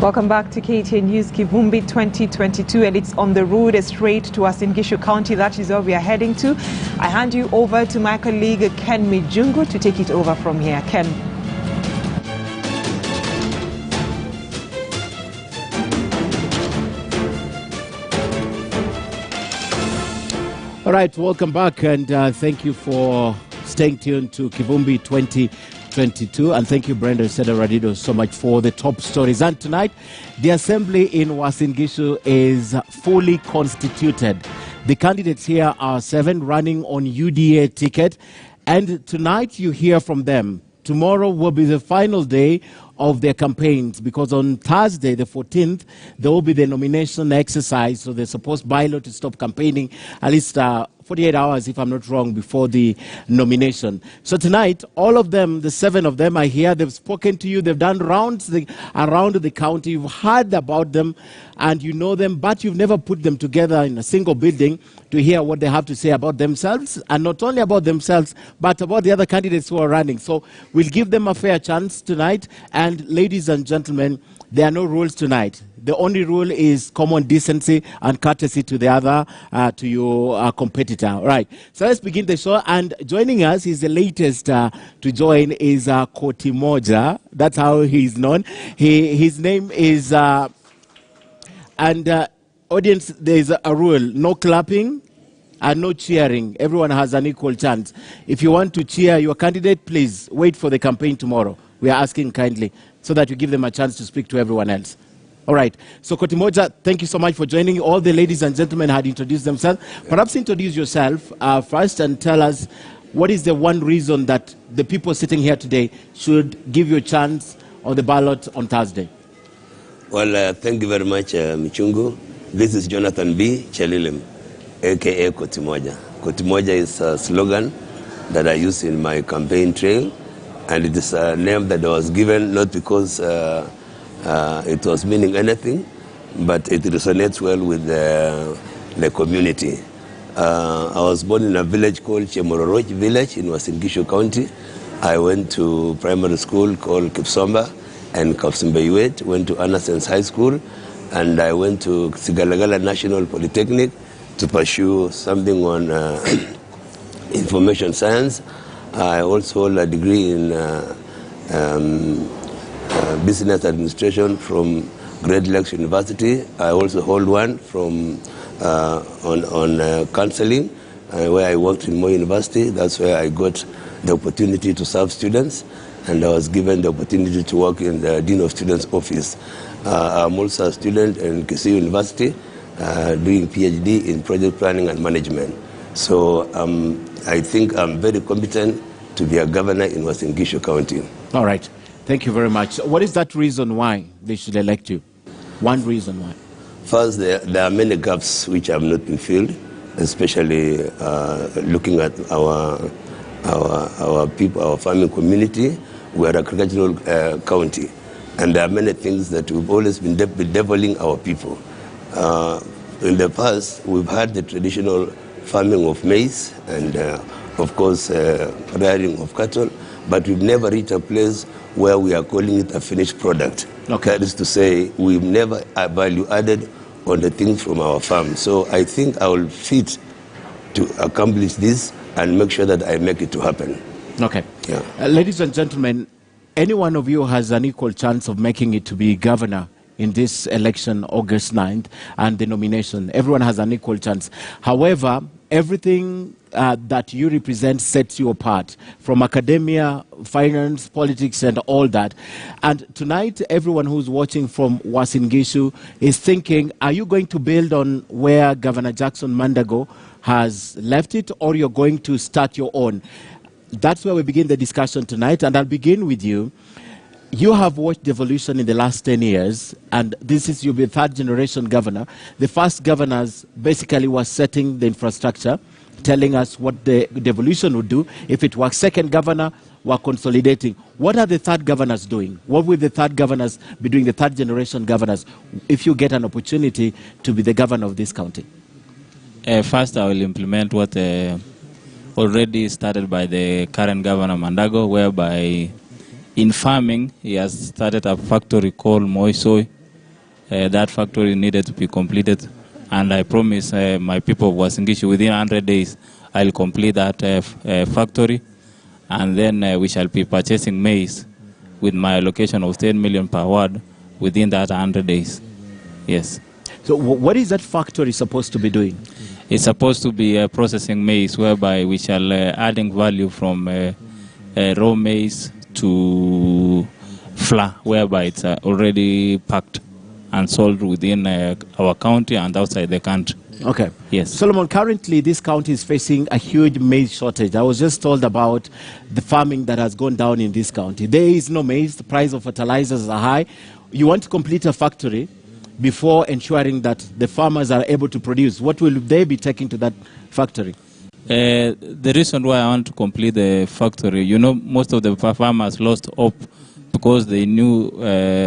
Welcome back to KTN News Kivumbi 2022, and it's on the road straight to Uasin Gishu County. That is where we are heading to. I hand you over to my colleague Ken Mijungu to take it over from here. Ken. All right, welcome back, and thank you for staying tuned to Kivumbi 2022, and thank you, Brenda Radido, so much for the top stories. And tonight, the assembly in Uasin Gishu is fully constituted. The candidates here are 7 running on UDA ticket, and tonight you hear from them. Tomorrow will be the final day of their campaigns, because on Thursday, the 14th, there will be the nomination exercise. So they're supposed by law to stop campaigning at least 48 hours, if I'm not wrong, before the nomination. So tonight, all of them, the 7 of them are here. They've spoken to you. They've done rounds around the county. You've heard about them and you know them, but you've never put them together in a single building to hear what they have to say about themselves, and not only about themselves, but about the other candidates who are running. So we'll give them a fair chance tonight. And ladies and gentlemen, there are no rules tonight. The only rule is common decency and courtesy to the other, to your competitor. All right. So let's begin the show. And joining us is the latest to join is Kotimoja. That's how he's known. His name is, audience, there's a rule: no clapping and no cheering. Everyone has an equal chance. If you want to cheer your candidate, please wait for the campaign tomorrow. We are asking kindly, so that you give them a chance to speak to everyone else. All right. So Kotimoja, thank you so much for joining. All the ladies and gentlemen had introduced themselves. Perhaps introduce yourself first and tell us what is the one reason that the people sitting here today should give you a chance on the ballot on Thursday. Well, thank you very much, Michungu. This is Jonathan B. Chelilem, a.k.a. Kotimoja. Kotimoja is a slogan that I use in my campaign trail, and it is a name that was given not because it was meaning anything, but it resonates well with the community. I was born in a village called Chemororoch village in Uasin Gishu County. I went to primary school called Kipsomba and Kapsimbeiwet, went to Anderson's High School, and I went to Sigalagala National Polytechnic to pursue something on information science. I also hold a degree in business administration from Great Lakes University. I also hold one from on counseling, where I worked in Moi University. That's where I got the opportunity to serve students, and I was given the opportunity to work in the Dean of Students office. I'm also a student in Kisii University, doing PhD in project planning and management. So I think I'm very competent to be a governor in Uasin Gishu County. All right. Thank you very much. What is that reason why they should elect you? One reason why. First, there are many gaps which have not been filled, especially looking at our people, our farming community. We are an agricultural county, and there are many things that we've always been bedeviling our people. In the past, we've had the traditional farming of maize and, of course, rearing of cattle, but we've never reached a place where we are calling it a finished product. Okay. That is to say, we've never value added on the things from our farm. So I think I will fit to accomplish this and make sure that I make it to happen. Okay. Yeah. Ladies and gentlemen, any one of you has an equal chance of making it to be governor in this election, August 9th, and the nomination. Everyone has an equal chance. However, everything that you represent sets you apart, from academia, finance, politics, and all that. And tonight, everyone who's watching from Uasin Gishu is thinking, are you going to build on where Governor Jackson Mandago has left it, or you're going to start your own? That's where we begin the discussion tonight, and I'll begin with you. You have watched evolution in the last 10 years, and you'll be a third-generation governor. The first governors basically were setting the infrastructure, telling us what the devolution would do if it works. Second governor were consolidating. What are the third governors doing? What will the third governors be doing, the third-generation governors, if you get an opportunity to be the governor of this county? First, I will implement what already started by the current governor Mandago, whereby in farming he has started a factory called Moisoi, that factory needed to be completed. And I promise my people of Uasin Gishu within 100 days, I'll complete that factory. And then we shall be purchasing maize with my allocation of 10 million per ward within that 100 days. Yes. So what is that factory supposed to be doing? It's supposed to be processing maize, whereby we shall adding value from raw maize to flour, whereby it's already packed and sold within our county and outside the country. Okay. Yes. Solomon, currently this county is facing a huge maize shortage. I was just told about the farming that has gone down in this county. There is no maize. The price of fertilizers are high. You want to complete a factory before ensuring that the farmers are able to produce. What will they be taking to that factory? The reason why I want to complete the factory, you know, most of the farmers lost hope because they knew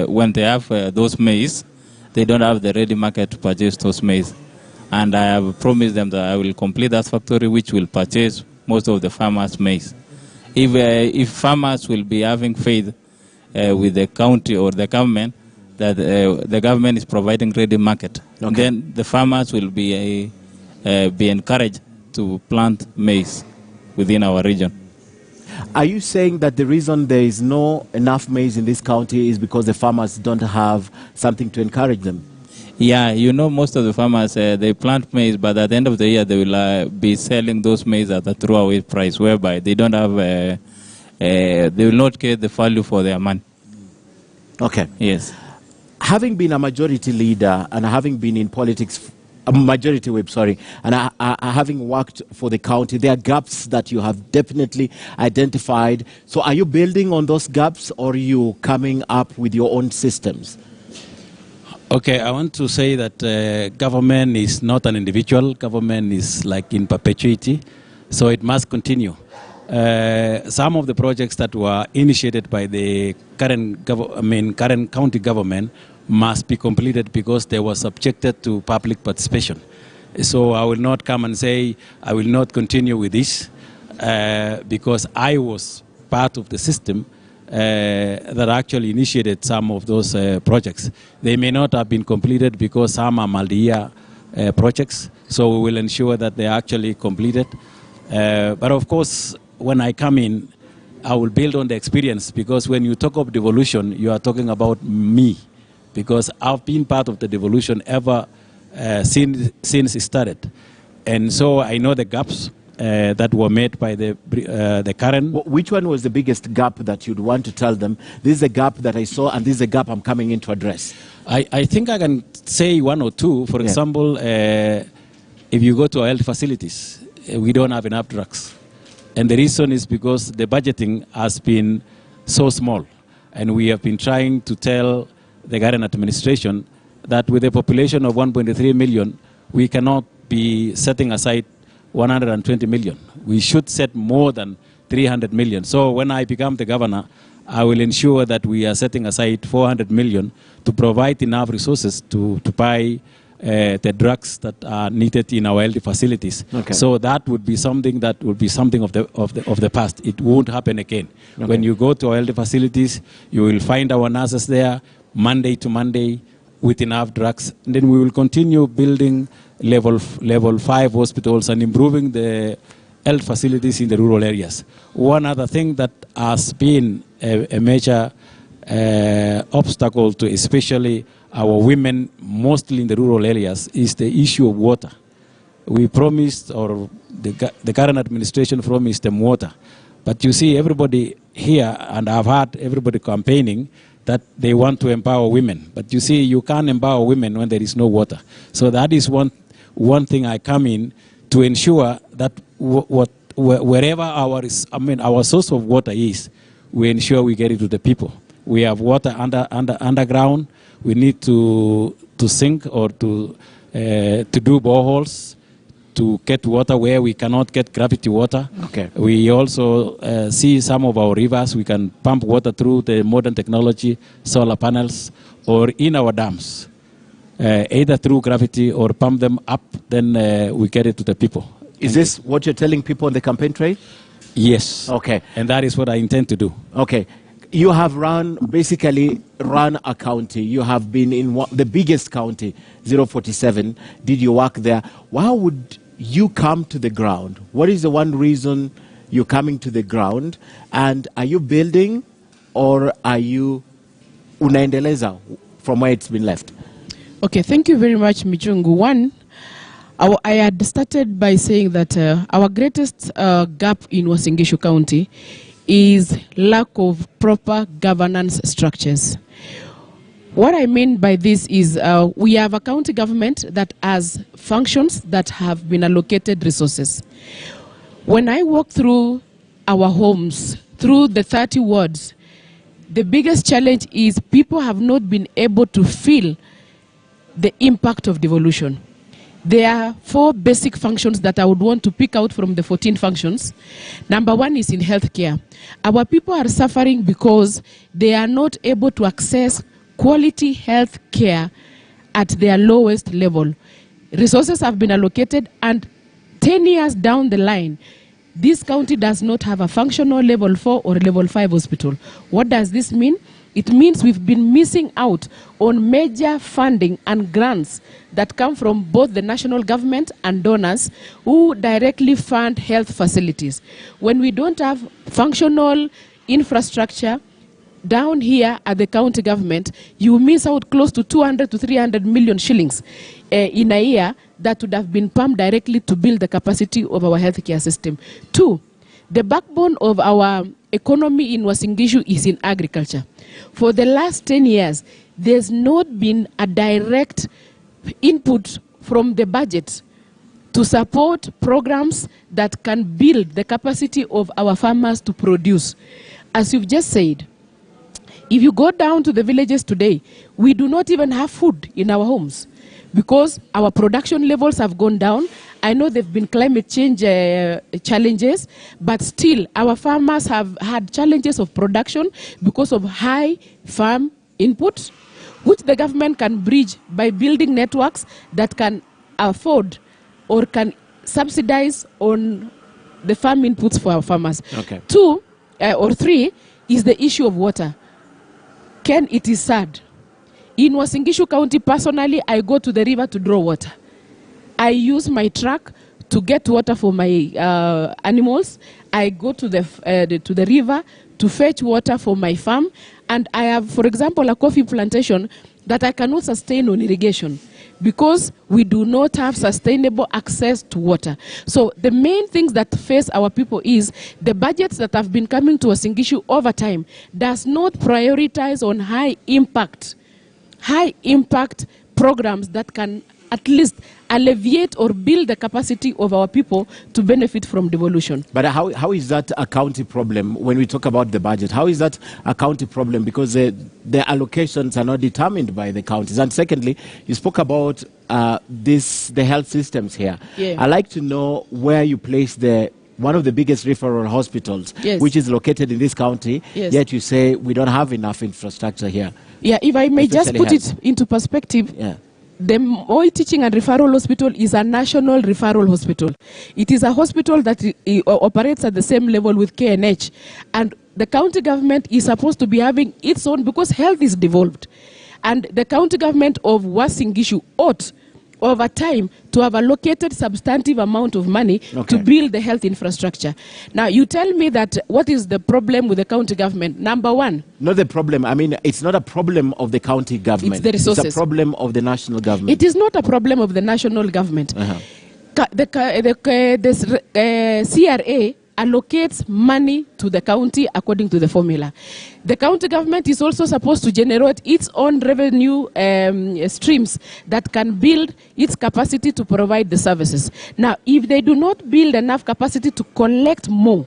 when they have those maize, they don't have the ready market to purchase those maize. And I have promised them that I will complete that factory, which will purchase most of the farmers' maize. If farmers will be having faith with the county or the government, that the government is providing ready market, okay, then the farmers will be encouraged to plant maize within our region. Are you saying that the reason there is no enough maize in this county is because the farmers don't have something to encourage them? Yeah, you know, most of the farmers, they plant maize, but at the end of the year, they will be selling those maize at a throwaway price, whereby they don't have, they will not get the value for their money. Okay. Yes. Having been a majority leader and having been in politics, a majority whip, sorry, and having worked for the county, there are gaps that you have definitely identified. So are you building on those gaps, or are you coming up with your own systems? Okay, I want to say that government is not an individual. Government is like in perpetuity, so it must continue. Some of the projects that were initiated by the current county government must be completed because they were subjected to public participation. So I will not come and say I will not continue with this because I was part of the system that actually initiated some of those projects. They may not have been completed because some are multi-year projects, so we will ensure that they are actually completed. But of course, when I come in, I will build on the experience, because when you talk of devolution, you are talking about me, because I've been part of the devolution ever since it started. And so I know the gaps that were made by the current. Which one was the biggest gap that you'd want to tell them, this is a gap that I saw and this is a gap I'm coming in to address? I think I can say one or two. For example, if you go to our health facilities, we don't have enough drugs. And the reason is because the budgeting has been so small. And we have been trying to tell the current administration that with a population of 1.3 million, we cannot be setting aside 120 million. We should set more than 300 million. So when I become the governor, I will ensure that we are setting aside 400 million to provide enough resources to buy the drugs that are needed in our health facilities. Okay. So that would be something of the past. It won't happen again. Okay. When you go to our health facilities, you will find our nurses there Monday to Monday with enough drugs. And then we will continue building level 5 hospitals and improving the health facilities in the rural areas. One other thing that has been a major obstacle to especially our women, mostly in the rural areas, is the issue of water. We promised, or the current administration promised them water. But you see, everybody here, and I've heard everybody campaigning that they want to empower women. But you see, you can't empower women when there is no water. So that is one thing I come in to ensure that wherever our source of water is, we ensure we get it to the people. We have water underground. We need to sink or to do boreholes to get water where we cannot get gravity water. Okay. We also see some of our rivers, we can pump water through the modern technology, solar panels, or in our dams, either through gravity or pump them up, then we get it to the people. Is this what you're telling people on the campaign trail? Yes. Okay. And that is what I intend to do. Okay. You have basically run a county. You have been in the biggest county, 047. Did you work there? Why would you come to the ground? What is the one reason you're coming to the ground? And are you building or are you unaendeleza from where it's been left? Okay, thank you very much, Michungu. One, I had started by saying that our greatest gap in Uasin Gishu County is lack of proper governance structures. What I mean by this is we have a county government that has functions that have been allocated resources. When I walk through our homes, through the 30 wards, the biggest challenge is people have not been able to feel the impact of devolution. There are 4 basic functions that I would want to pick out from the 14 functions. Number 1 is in healthcare. Our people are suffering because they are not able to access quality health care at their lowest level. Resources have been allocated, and 10 years down the line, this county does not have a functional level 4 or level 5 hospital. What does this mean? It means we've been missing out on major funding and grants that come from both the national government and donors who directly fund health facilities. When we don't have functional infrastructure down here at the county government, you miss out close to 200 to 300 million shillings in a year that would have been pumped directly to build the capacity of our healthcare system. 2, the backbone of our economy in Uasin Gishu is in agriculture. For the last 10 years, there's not been a direct input from the budget to support programs that can build the capacity of our farmers to produce. As you've just said, if you go down to the villages today, we do not even have food in our homes because our production levels have gone down. I know there have been climate change challenges, but still our farmers have had challenges of production because of high farm inputs, which the government can bridge by building networks that can afford or can subsidize on the farm inputs for our farmers. Okay. 2 or 3 is the issue of water. Ken, it is sad. In Uasin Gishu County, personally, I go to the river to draw water. I use my truck to get water for my animals. I go to the river to fetch water for my farm. And I have, for example, a coffee plantation that I cannot sustain on irrigation because we do not have sustainable access to water. So the main things that face our people is the budgets that have been coming to Uasin Gishu over time does not prioritize on high impact programs that can at least alleviate or build the capacity of our people to benefit from devolution. But how is that a county problem when we talk about the budget? How is that a county problem? Because the allocations are not determined by the counties. And secondly, you spoke about the health systems here. Yeah. I'd like to know where you place one of the biggest referral hospitals, yes, which is located in this county, yes, yet you say we don't have enough infrastructure here. Yeah, if I may just put health. it into perspective, Yeah. the Moi Teaching and Referral Hospital is a national referral hospital. It is a hospital that operates at the same level with KNH. And the county government is supposed to be having its own, because health is devolved. And the county government of Uasin Gishu ought, over time, to have allocated substantive amount of money to build the health infrastructure. Now, you tell me that what is the problem with the county government? Number 1. Not the problem. I mean, it's not a problem of the county government. It's the resources. It's a problem of the national government. It is not a problem of the national government. The CRA allocates money to the county according to the formula. The county government is also supposed to generate its own revenue streams that can build its capacity to provide the services. Now, if they do not build enough capacity to collect more,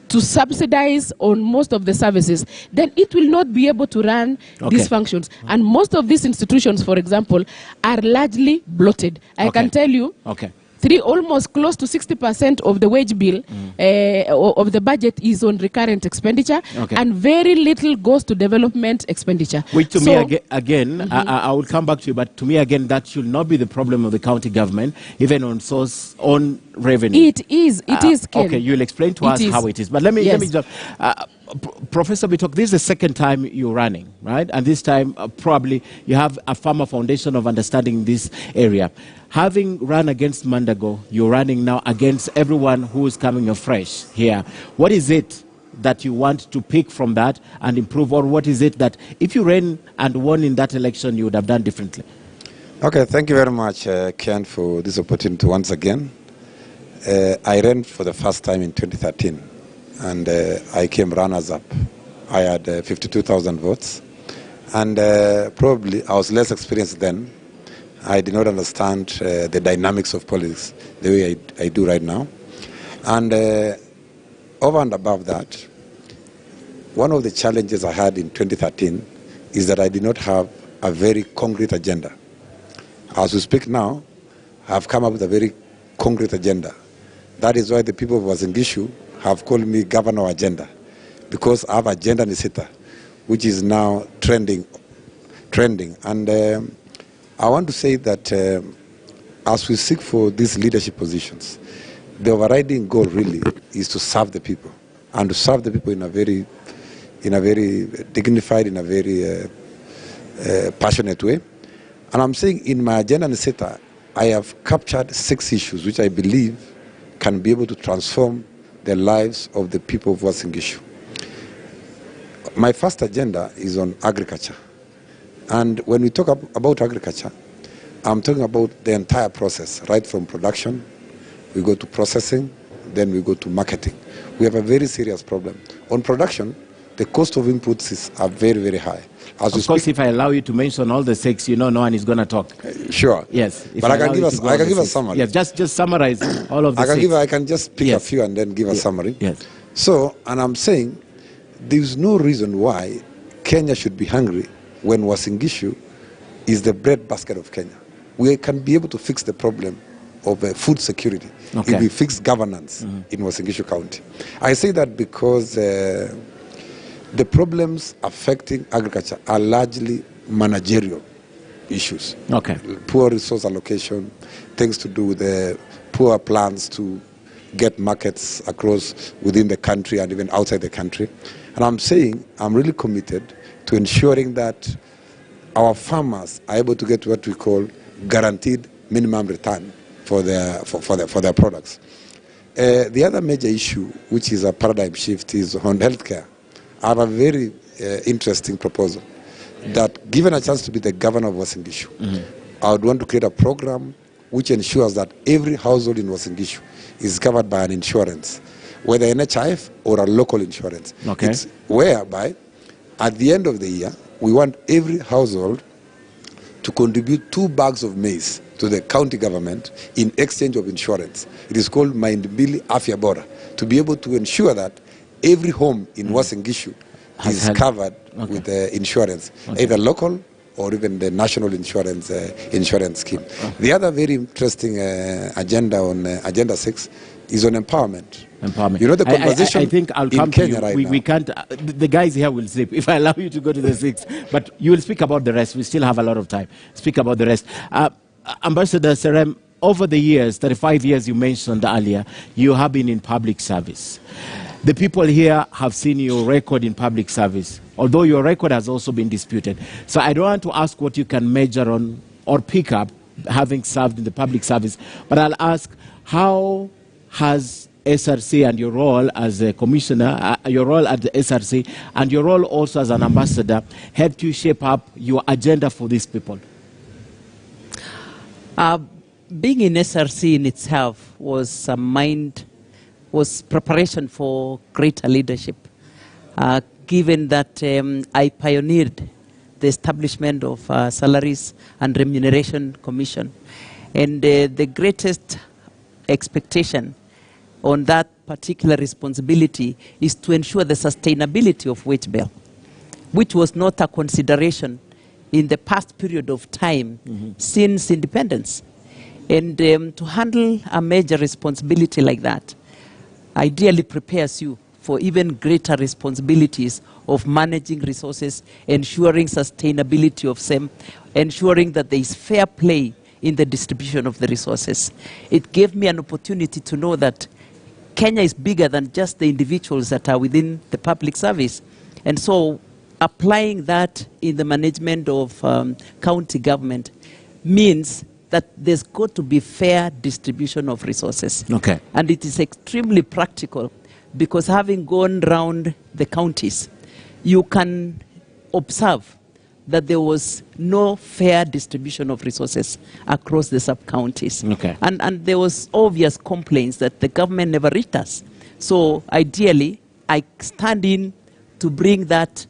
to subsidize on most of the services, then it will not be able to run these functions. And most of these institutions, for example, are largely bloated. I can tell you, almost close to 60% of the wage bill of the budget is on recurrent expenditure, and very little goes to development expenditure. Which to me, again, I will come back to you, but to me, again, that should not be the problem of the county government, even on revenue. It is, Ken. Okay, you'll explain to us how it is. But let me jump. Professor Bitok, this is the second time you're running, right? And this time, probably you have a firmer foundation of understanding this area. Having run against Mandago, you're running now against everyone who is coming afresh here. What is it that you want to pick from that and improve, or what is it that if you ran and won in that election, you would have done differently? Okay, thank you very much, Ken, for this opportunity once again. I ran for the first time in 2013, and I came runners-up. I had 52,000 votes, and probably I was less experienced then. I did not understand the dynamics of politics the way I do right now. And over and above that, one of the challenges I had in 2013 is that I did not have a very concrete agenda. As we speak now, I have come up with a very concrete agenda. That is why the people of Uasin Gishu have called me Governor Agenda, because I have agenda Nisita, which is now trending. And I want to say that as we seek for these leadership positions, the overriding goal really is to serve the people, and to serve the people in a very dignified, in a very passionate way. And I'm saying in my agenda Niseta, I have captured 6 issues which I believe can be able to transform the lives of the people of Uasin Gishu. My first agenda is on agriculture. And when we talk about agriculture, I'm talking about the entire process, right from production, we go to processing, then we go to marketing. We have a very serious problem. On production, the cost of inputs are very, very high. Of course, if I allow you to mention all the 6, you know no one is going to talk. Sure. Yes. But I can give a summary. Yes, just summarize all of the 6. I can just pick a few and then give a summary. Yes. So, and I'm saying, there's no reason why Kenya should be hungry when Uasin Gishu is the breadbasket of Kenya. We can be able to fix the problem of food security if we fix governance in Uasin Gishu County. I say that because the problems affecting agriculture are largely managerial issues. Okay. Poor resource allocation, things to do with the poor plans to get markets across within the country and even outside the country. And I'm saying I'm really committed to ensuring that our farmers are able to get what we call guaranteed minimum return for their products. The other major issue, which is a paradigm shift, is on healthcare. I have a very interesting proposal that, given a chance to be the governor of Uasin Gishu, I would want to create a program which ensures that every household in Uasin Gishu is covered by an insurance, whether NHIF or a local insurance. Okay. It's whereby, at the end of the year, we want every household to contribute 2 bags of maize to the county government in exchange of insurance. It is called Maindibili Afya Bora, to be able to ensure that every home in Uasin Gishu is covered with insurance, either local or even the national insurance scheme. The other very interesting agenda on Agenda 6 is on empowerment. You know, the conversation I think I'll come in Kenya to you. We can't, the guys here will sleep if I allow you to go to the 6. But you will speak about the rest. We still have a lot of time. Speak about the rest. Ambassador Serem, over the years, 35 years you mentioned earlier, you have been in public service. The people here have seen your record in public service, although your record has also been disputed. So I don't want to ask what you can measure on or pick up having served in the public service, but I'll ask, how has SRC and your role as a commissioner, your role at the SRC, and your role also as an ambassador helped you shape up your agenda for these people? Being in SRC in itself was preparation for greater leadership, given that I pioneered the establishment of Salaries and Remuneration Commission. And the greatest expectation on that particular responsibility is to ensure the sustainability of wage bill, which was not a consideration in the past period of time since independence. And to handle a major responsibility like that ideally prepares you for even greater responsibilities of managing resources, ensuring sustainability of them, ensuring that there is fair play in the distribution of the resources. It gave me an opportunity to know that Kenya is bigger than just the individuals that are within the public service. And so applying that in the management of county government means that there's got to be fair distribution of resources. Okay. And it is extremely practical because having gone round the counties, you can observe that there was no fair distribution of resources across the sub-counties. Okay. And there was obvious complaints that the government never reached us. So ideally, I stand in to bring that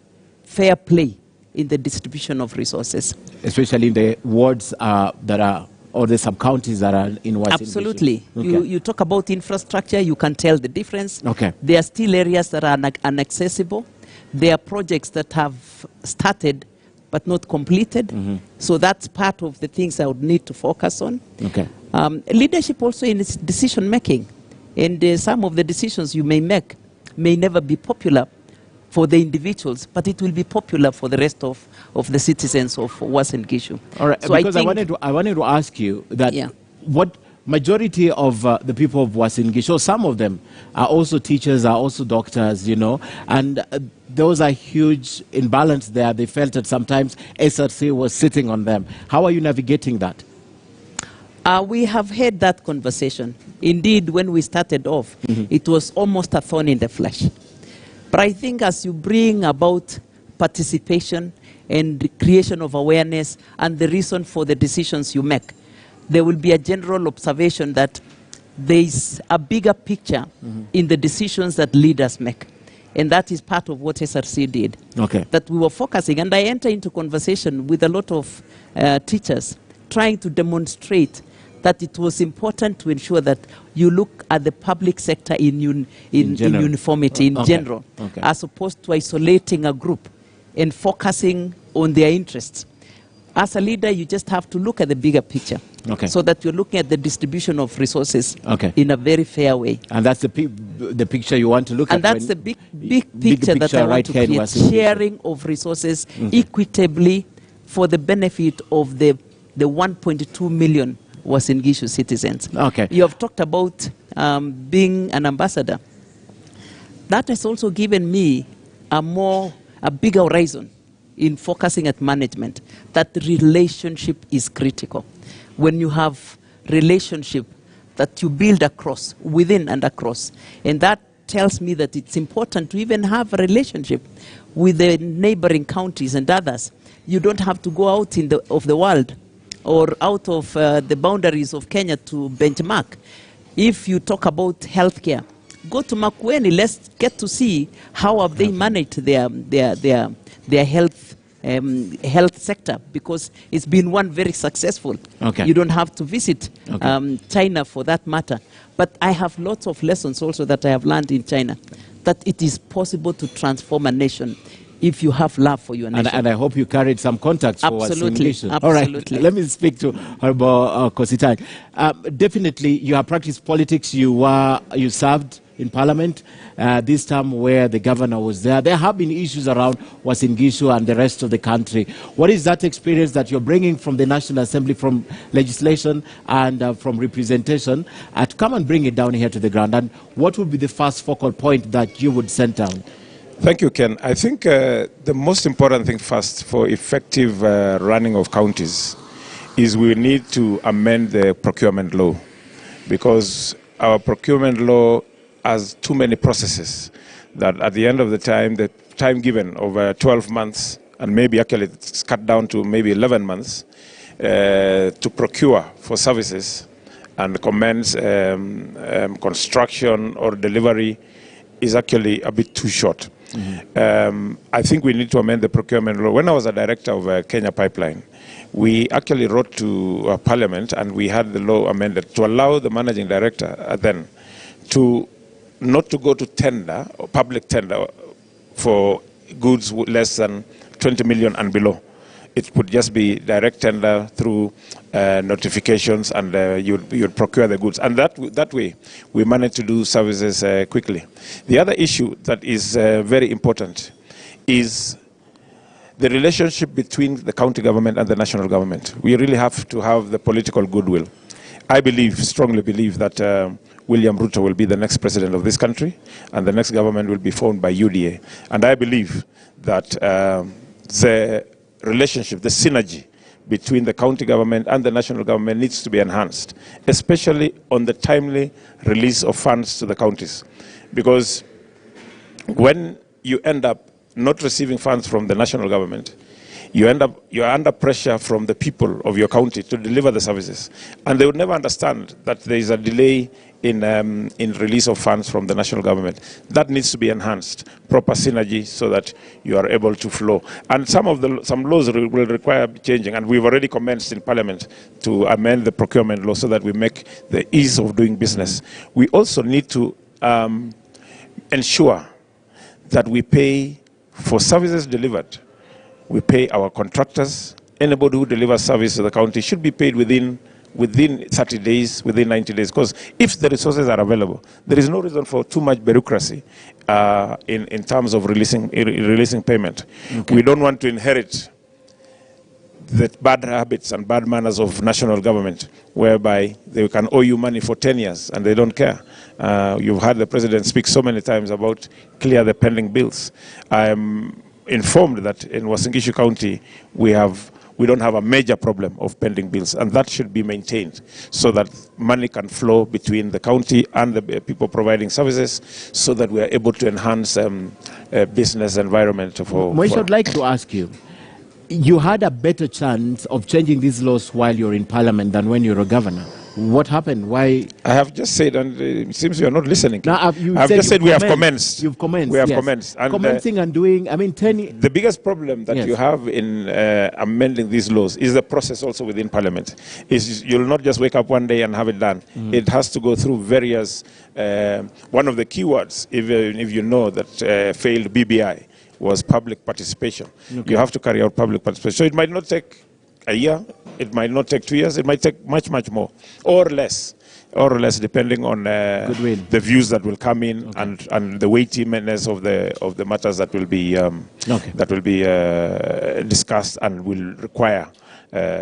fair play in the distribution of resources. Especially in the wards that are, or the sub-counties that are in Uasin Gishu. Absolutely. Okay. You talk about infrastructure, you can tell the difference. Okay. There are still areas that are inaccessible. There are projects that have started but not completed. So that's part of the things I would need to focus on. Okay. Leadership also in its decision making. And some of the decisions you may make may never be popular for the individuals, but it will be popular for the rest of the citizens of Uasin Gishu. All right, so because I wanted to ask you that what majority of the people of Uasin Gishu, some of them are also teachers, are also doctors, you know, and those are huge imbalance there. They felt that sometimes SRC was sitting on them. How are you navigating that? We have had that conversation. Indeed, when we started off, it was almost a thorn in the flesh. But I think as you bring about participation and the creation of awareness and the reason for the decisions you make, there will be a general observation that there is a bigger picture in the decisions that leaders make. And that is part of what SRC did. Okay. That we were focusing. And I enter into conversation with a lot of teachers trying to demonstrate that it was important to ensure that you look at the public sector in uniformity, in general, as opposed to isolating a group and focusing on their interests. As a leader, you just have to look at the bigger picture so that you're looking at the distribution of resources in a very fair way. And that's the picture you want to look at. And that's the big picture that I want to create, sharing of resources equitably for the benefit of the 1.2 million Uasin Gishu citizens. Okay. You have talked about being an ambassador. That has also given me a bigger horizon in focusing at management, that relationship is critical. When you have relationship that you build across, within and across, and that tells me that it's important to even have a relationship with the neighboring counties and others. You don't have to go out of the world or out of the boundaries of Kenya to benchmark. If you talk about healthcare, go to Makueni. Let's get to see how have they managed their health sector, because it's been one very successful. You don't have to visit China for that matter. But I have lots of lessons also that I have learned in China, that it is possible to transform a nation if you have love for your nation. And I hope you carried some contacts for Uasin Gishu. All right, let me speak to Honorable Kositai. Definitely, you have practiced politics. You served in Parliament this time where the governor was there. There have been issues around Uasin Gishu and the rest of the country. What is that experience that you're bringing from the National Assembly, from legislation and from representation, to come and bring it down here to the ground? And what would be the first focal point that you would send down? Thank you, Ken. I think the most important thing first for effective running of counties is we need to amend the procurement law, because our procurement law has too many processes that at the end of the time given over 12 months, and maybe actually it's cut down to maybe 11 months to procure for services and commence construction or delivery is actually a bit too short. I think we need to amend the procurement law. When I was a director of Kenya Pipeline, we actually wrote to Parliament and we had the law amended to allow the managing director then to not to go to tender or public tender for goods less than 20 million and below. It would just be direct tender through notifications, and you'd procure the goods. And that way, we managed to do services quickly. The other issue that is very important is the relationship between the county government and the national government. We really have to have the political goodwill. I strongly believe that William Ruto will be the next president of this country, and the next government will be formed by UDA. And I believe that the relationship, the synergy between the county government and the national government needs to be enhanced, especially on the timely release of funds to the counties. Because when you end up not receiving funds from the national government, you're under pressure from the people of your county to deliver the services. And they would never understand that there is a delay in release of funds from the national government. That needs to be enhanced, proper synergy, so that you are able to flow. And some laws will require changing, and we've already commenced in Parliament to amend the procurement law so that we make the ease of doing business. We also need to ensure that we pay for services delivered. We pay our contractors. Anybody who delivers service to the county should be paid within 30 days, within 90 days. Because if the resources are available, there is no reason for too much bureaucracy in terms of releasing payment. Okay. We don't want to inherit the bad habits and bad manners of national government, whereby they can owe you money for 10 years and they don't care. You've heard the president speak so many times about clear the pending bills. I'm informed that in Uasin Gishu County we don't have a major problem of pending bills, and that should be maintained so that money can flow between the county and the people providing services, so that we are able to enhance business environment for. Moish, I'd like to ask you, you had a better chance of changing these laws while you're in Parliament than when you're a governor. What happened? Why? I have just said, and it seems you're not listening. No, I've just said we have commenced. You've commenced. We have commenced. And commencing and doing, I mean, the biggest problem that you have in amending these laws is the process also within Parliament. You'll not just wake up one day and have it done. It has to go through various, one of the keywords, if you know that failed BBI, was public participation. Okay. You have to carry out public participation. So it might not take a year, it might not take 2 years, it might take much, much more, or less, depending on the views that will come in, and the weightiness of the matters that will be discussed and will require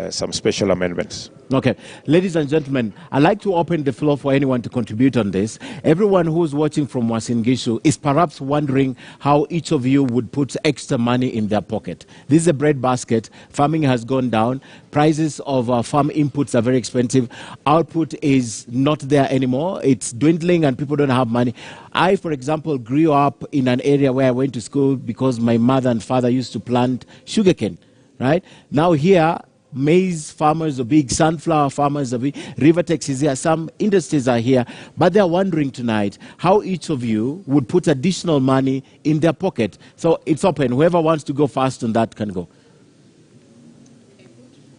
some special amendments. Okay. Ladies and gentlemen, I'd like to open the floor for anyone to contribute on this. Everyone who's watching from Uasin Gishu is perhaps wondering how each of you would put extra money in their pocket. This is a bread basket. Farming has gone down. Prices of farm inputs are very expensive. Output is not there anymore. It's dwindling and people don't have money. I, for example, grew up in an area where I went to school because my mother and father used to plant sugarcane, right? Now here, maize farmers are big, sunflower farmers are big, Rivertex is here, some industries are here, but they're wondering tonight how each of you would put additional money in their pocket. So it's open. Whoever wants to go first on that can go.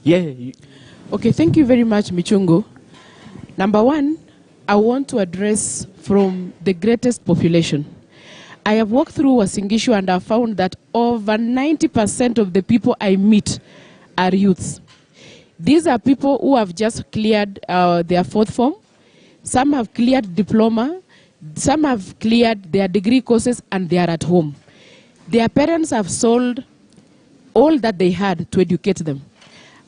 Yeah. Okay, thank you very much, Michungu. Number one, I want to address from the greatest population. I have walked through Uasin Gishu and I found that over 90% of the people I meet are youths. These are people who have just cleared their fourth form. Some have cleared diploma. Some have cleared their degree courses and they are at home. Their parents have sold all that they had to educate them.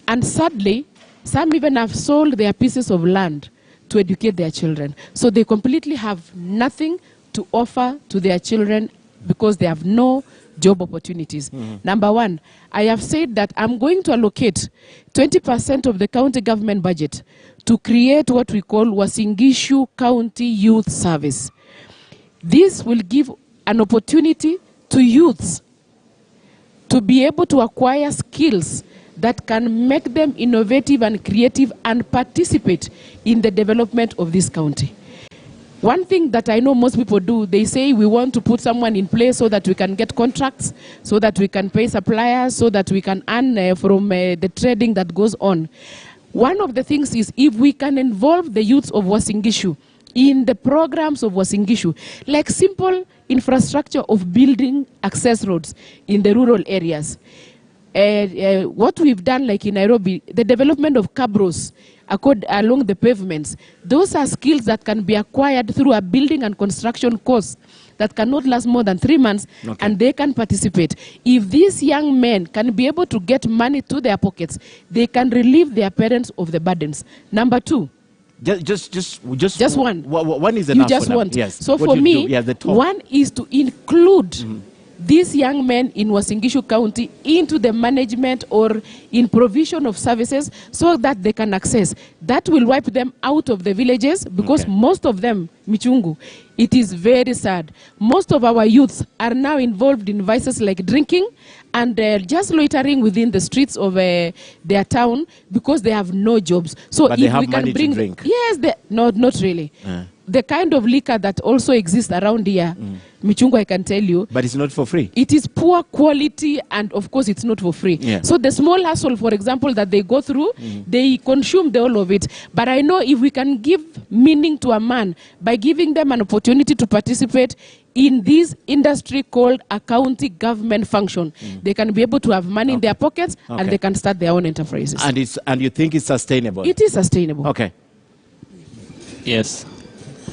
And sadly, some even have sold their pieces of land to educate their children. So they completely have nothing to offer to their children because they have no job opportunities. Number one, I have said that I'm going to allocate 20% of the county government budget to create what we call Uasin Gishu County Youth Service. This will give an opportunity to youths to be able to acquire skills that can make them innovative and creative and participate in the development of this county. One thing that I know most people do, they say we want to put someone in place so that we can get contracts, so that we can pay suppliers, so that we can earn from the trading that goes on. One of the things is if we can involve the youths of Uasin Gishu in the programs of Uasin Gishu, like simple infrastructure of building access roads in the rural areas. What we've done, like in Nairobi, the development of cabros along the pavements, those are skills that can be acquired through a building and construction course that cannot last more than 3 months, and they can participate. If these young men can be able to get money to their pockets, they can relieve their parents of the burdens. Number two, Just one. One is enough. You just for want. Yes. So What for you me, do? Yeah, the top. one is to include these young men in Uasin Gishu County into the management or in provision of services so that they can access. That will wipe them out of the villages because most of them, Michungu, it is very sad. Most of our youths are now involved in vices like drinking and just loitering within the streets of their town because they have no jobs. So but if they have we can money bring, to drink. yes, not really. The kind of liquor that also exists around here, Michungu, I can tell you. But it's not for free. It is poor quality, and of course, it's not for free. Yeah. So the small hustle, for example, that they go through, they consume all of it. But I know if we can give meaning to a man by giving them an opportunity to participate in this industry called a county government function, they can be able to have money in their pockets and they can start their own enterprises. And you think it's sustainable? It is sustainable. Okay. Yes.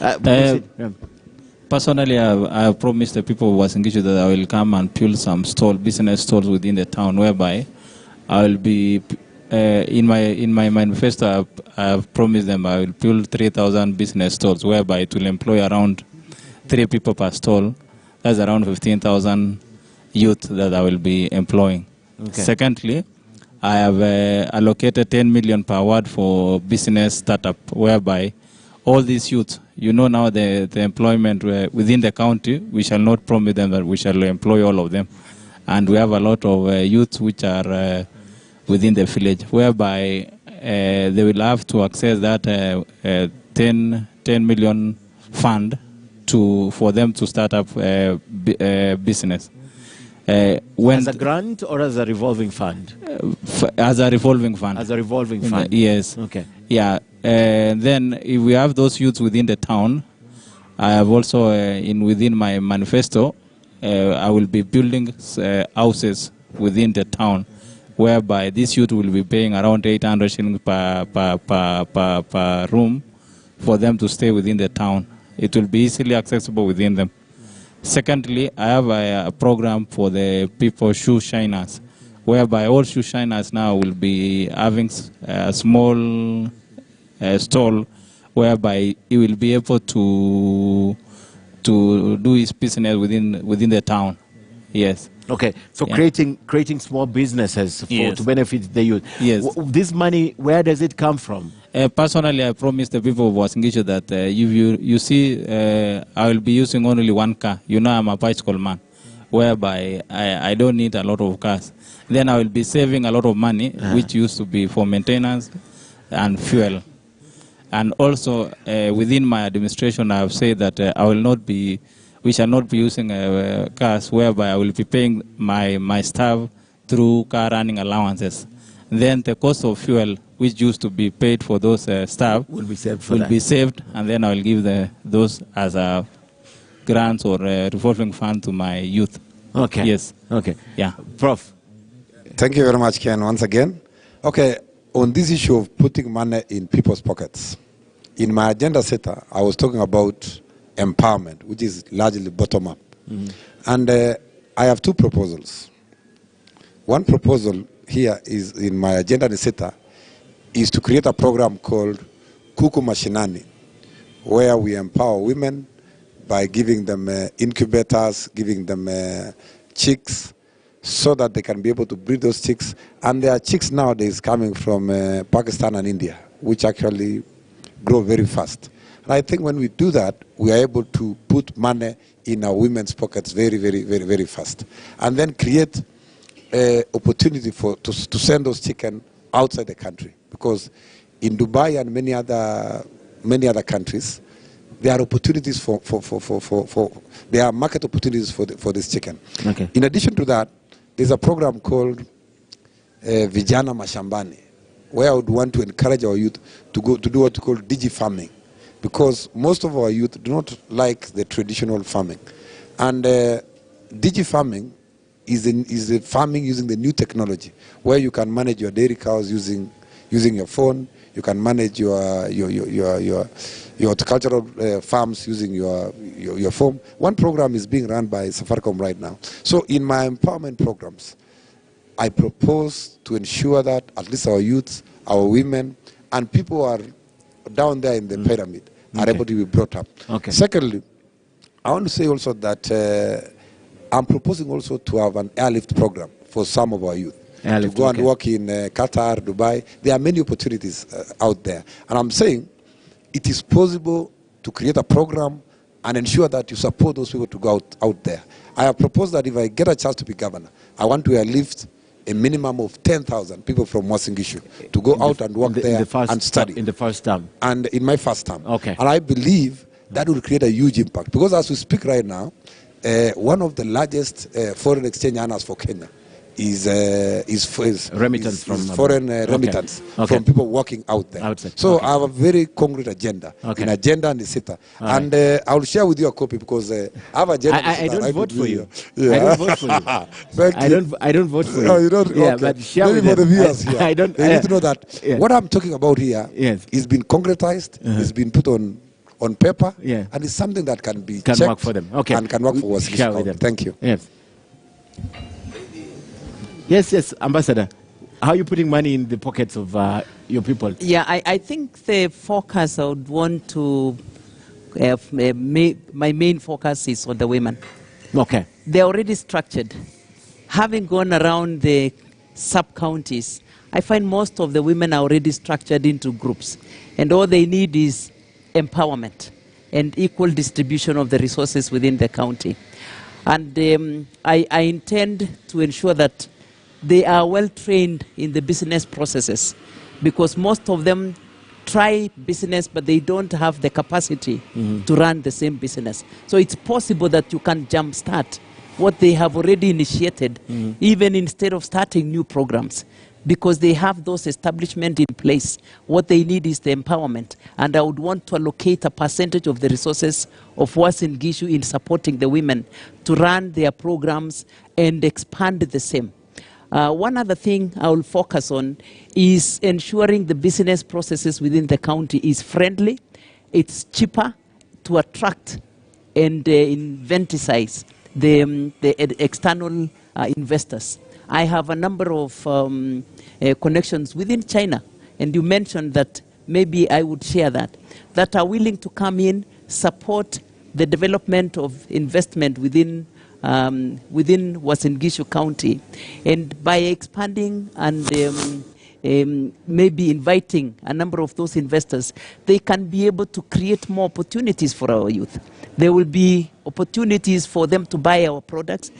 Yeah. Personally, I have promised the people of Uasin Gishu that I will come and build some business stalls within the town, whereby I will be in my manifesto. I have promised them I will build 3,000 business stalls, whereby it will employ around 3 people per stall. That's around 15,000 youth that I will be employing. Okay. Secondly, I have allocated 10 million per ward for business startup, whereby all these youth, you know now the employment within the county, we shall not promise them that we shall employ all of them. And we have a lot of youth which are within the village, whereby they will have to access that 10 million fund for them to start up business. As a grant or as a revolving fund? As a revolving fund. As a revolving fund? Yes. Okay. Yeah. Then if we have those youths within the town, I have also within my manifesto, I will be building houses within the town, whereby this youth will be paying around 800 shillings per room for them to stay within the town. It will be easily accessible within them. Secondly, I have a program for the people shoe shiners, whereby all shoe shiners now will be having a small stall, whereby he will be able to do his business within the town. Yes. Okay, so creating small businesses to benefit the youth. Yes. This money, where does it come from? Personally, I promised the people of Uasin Gishu that if you see, I will be using only one car. You know, I'm a bicycle man, whereby I don't need a lot of cars. Then I will be saving a lot of money, which used to be for maintenance and fuel. And also, within my administration, I have said that we shall not be using cars, whereby I will be paying my staff through car running allowances. Then the cost of fuel, which used to be paid for those staff, will be saved and then I will give those as a grants or a revolving fund to my youth. Okay. Yes. Okay. Yeah. Prof. Thank you very much, Ken, once again. Okay, on this issue of putting money in people's pockets, in my agenda setter, I was talking about empowerment, which is largely bottom-up. And I have 2 proposals. One proposal here is in my agenda setter is to create a program called Kuku Mashinani, where we empower women by giving them incubators, giving them chicks, so that they can be able to breed those chicks. And there are chicks nowadays coming from Pakistan and India, which actually grow very fast. And I think when we do that, we are able to put money in our women's pockets very, very, very, very fast. And then create opportunity to send those chickens outside the country. Because in Dubai and many other countries, there are opportunities there are market opportunities for this chicken. Okay. In addition to that, there's a program called Vijana Mashambani, where I would want to encourage our youth to go to do what we call digi farming, because most of our youth do not like the traditional farming. And digi farming is a farming using the new technology, where you can manage your dairy cows using your phone. You can manage your horticultural farms using your phone. One program is being run by Safaricom right now. So in my empowerment programs, I propose to ensure that at least our youths, our women, and people who are down there in the pyramid are able to be brought up. Okay. Secondly, I want to say also that I'm proposing also to have an airlift program for some of our youth. Airlift, to go and work in Qatar, Dubai. There are many opportunities out there. And I'm saying it is possible to create a program and ensure that you support those people to go out there. I have proposed that if I get a chance to be governor, I want to airlift a minimum of 10,000 people from Uasin Gishu to go out and work there and study. In the first term? And in my first term. Okay. And I believe that will create a huge impact. Because as we speak right now, one of the largest foreign exchange earners for Kenya is remittance from foreign remittance from people working out there. Outside. So I have a very concrete agenda, an agenda and a sitter. And I will share with you a copy because I have a agenda. I don't vote for you. Yeah. I don't vote for you. I don't vote for you. No, you don't. Yeah, Okay. but share Maybe with for the them. viewers here. I don't. They need to know that what I'm talking about here is been concretized, it's been put on paper, and it's something that can be checked work for them. Okay. And can work for us. Thank you. Yes. Yes, Ambassador. How are you putting money in the pockets of your people? Yeah, I think the focus I would want to have, my main focus is on the women. Okay. They're already structured. Having gone around the sub-counties, I find most of the women are already structured into groups. And all they need is empowerment and equal distribution of the resources within the county. And I intend to ensure that they are well trained in the business processes, because most of them try business but they don't have the capacity to run the same business. So it's possible that you can jumpstart what they have already initiated, even instead of starting new programs, because they have those establishments in place. What they need is the empowerment. And I would want to allocate a percentage of the resources of Uasin Gishu in supporting the women to run their programs and expand the same. One other thing I will focus on is ensuring the business processes within the county is friendly, it's cheaper to attract and inventicize the external investors. I have a number of connections within China, and you mentioned that maybe I would share that are willing to come in, support the development of investment within Uasin Gishu County, and by expanding and maybe inviting a number of those investors, they can be able to create more opportunities for our youth. There will be opportunities for them to buy our products.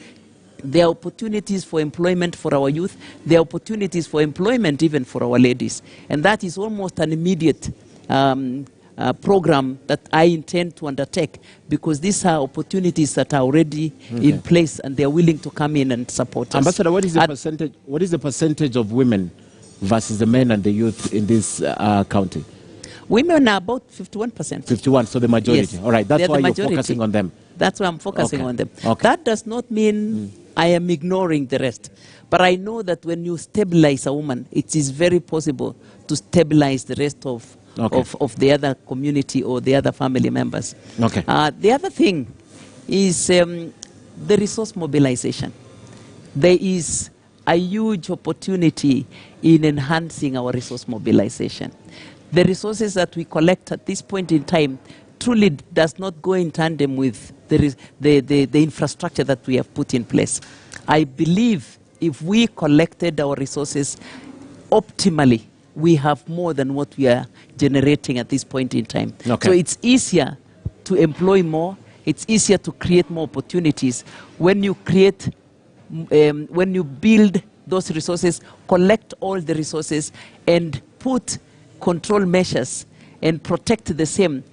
There are opportunities for employment for our youth. There are opportunities for employment even for our ladies. And that is almost an immediate program that I intend to undertake, because these are opportunities that are already in place and they are willing to come in and support us. Ambassador, what is the percentage? What is the percentage of women versus the men and the youth in this county? Women are about 51%. 51, so the majority. Yes. All right, that's why you're focusing on them. That's why I'm focusing on them. Okay. That does not mean I am ignoring the rest. But I know that when you stabilize a woman, it is very possible to stabilize the rest of the other community or the other family members. Okay. The other thing is the resource mobilization. There is a huge opportunity in enhancing our resource mobilization. The resources that we collect at this point in time truly does not go in tandem with the infrastructure that we have put in place. I believe if we collected our resources optimally, we have more than what we are generating at this point in time. Okay. So it's easier to employ more. It's easier to create more opportunities when you create, when you build those resources, collect all the resources, and put control measures and protect the same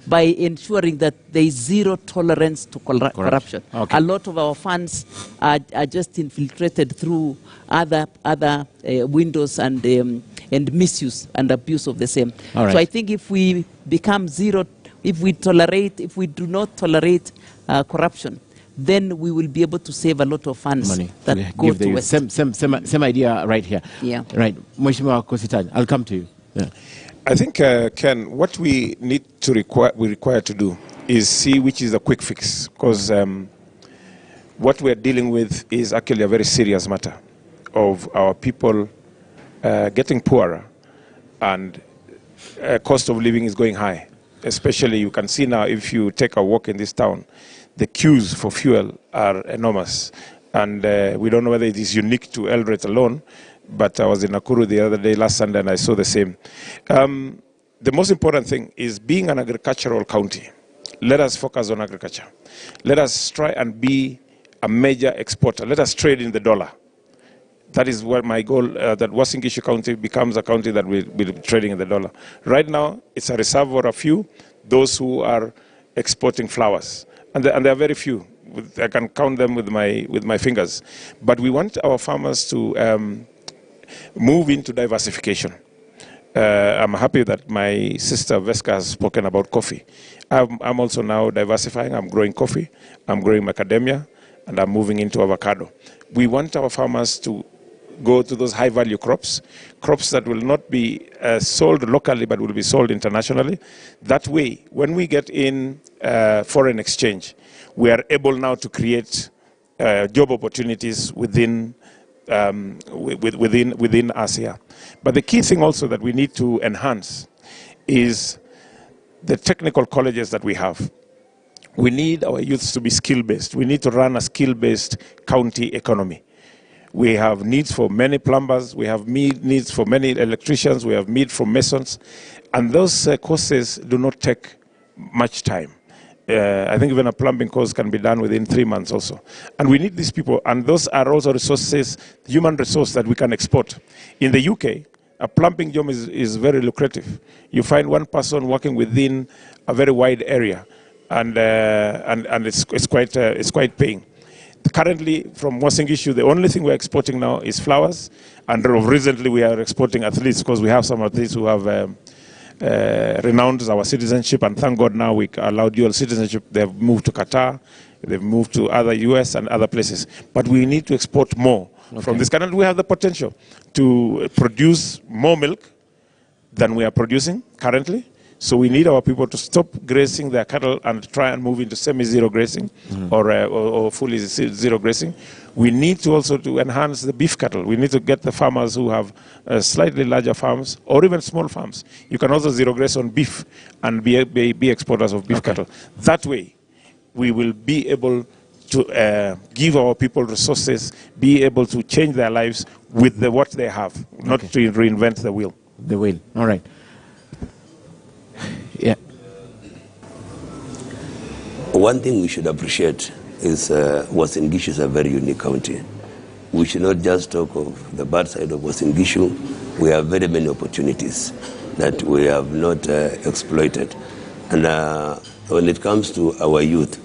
by ensuring that there is zero tolerance to corruption. Okay. A lot of our funds are just infiltrated through other windows and misuse and abuse of the same. All right. So I think if we become zero, if we do not tolerate corruption, then we will be able to save a lot of funds Money that go to waste. Same idea right here. Yeah. Right. Mheshimiwa Kositany, I'll come to you. Yeah. I think, Ken, what we require to do is see which is the quick fix, because what we're dealing with is actually a very serious matter of our people getting poorer and cost of living is going high. Especially, you can see now, if you take a walk in this town, the queues for fuel are enormous. And we don't know whether it is unique to Eldoret alone, but I was in Nakuru the other day, last Sunday, and I saw the same. The most important thing is being an agricultural county. Let us focus on agriculture. Let us try and be a major exporter. Let us trade in the dollar. That is what my goal, that Uasin Gishu County becomes a county that will be trading in the dollar. Right now, it's a reserve for a few, those who are exporting flowers. And there are very few. I can count them with my fingers. But we want our farmers to move into diversification. I'm happy that my sister Veska has spoken about coffee. I'm also now diversifying. I'm growing coffee, I'm growing macadamia, and I'm moving into avocado. We want our farmers to go to those high-value crops that will not be sold locally but will be sold internationally. That way, when we get in foreign exchange, we are able now to create job opportunities within ASEA. But the key thing also that we need to enhance is the technical colleges that we have. We need our youths to be skill-based. We need to run a skill-based county economy. We have needs for many plumbers, we have needs for many electricians, we have need for masons, and those courses do not take much time. I think even a plumbing course can be done within 3 months also. And we need these people, and those are also resources, human resource that we can export. In the UK, a plumbing job is very lucrative. You find one person working within a very wide area, and it's quite paying. Currently, from Uasin Gishu, the only thing we're exporting now is flowers, and recently we are exporting athletes because we have some athletes who have renounced our citizenship, and thank God now we allow dual citizenship. They've moved to Qatar, they've moved to other US and other places. But we need to export more from this country. We have the potential to produce more milk than we are producing currently. So we need our people to stop grazing their cattle and try and move into semi-zero grazing or fully zero grazing. We need to also to enhance the beef cattle. We need to get the farmers who have slightly larger farms or even small farms. You can also zero graze on beef and be exporters of beef cattle. That way, we will be able to give our people resources, be able to change their lives with what they have, not to reinvent the wheel. The wheel, all right. Yeah. One thing we should appreciate is Uasin Gishu is a very unique county. We should not just talk of the bad side of Uasin Gishu. We have very many opportunities that we have not exploited. And when it comes to our youth,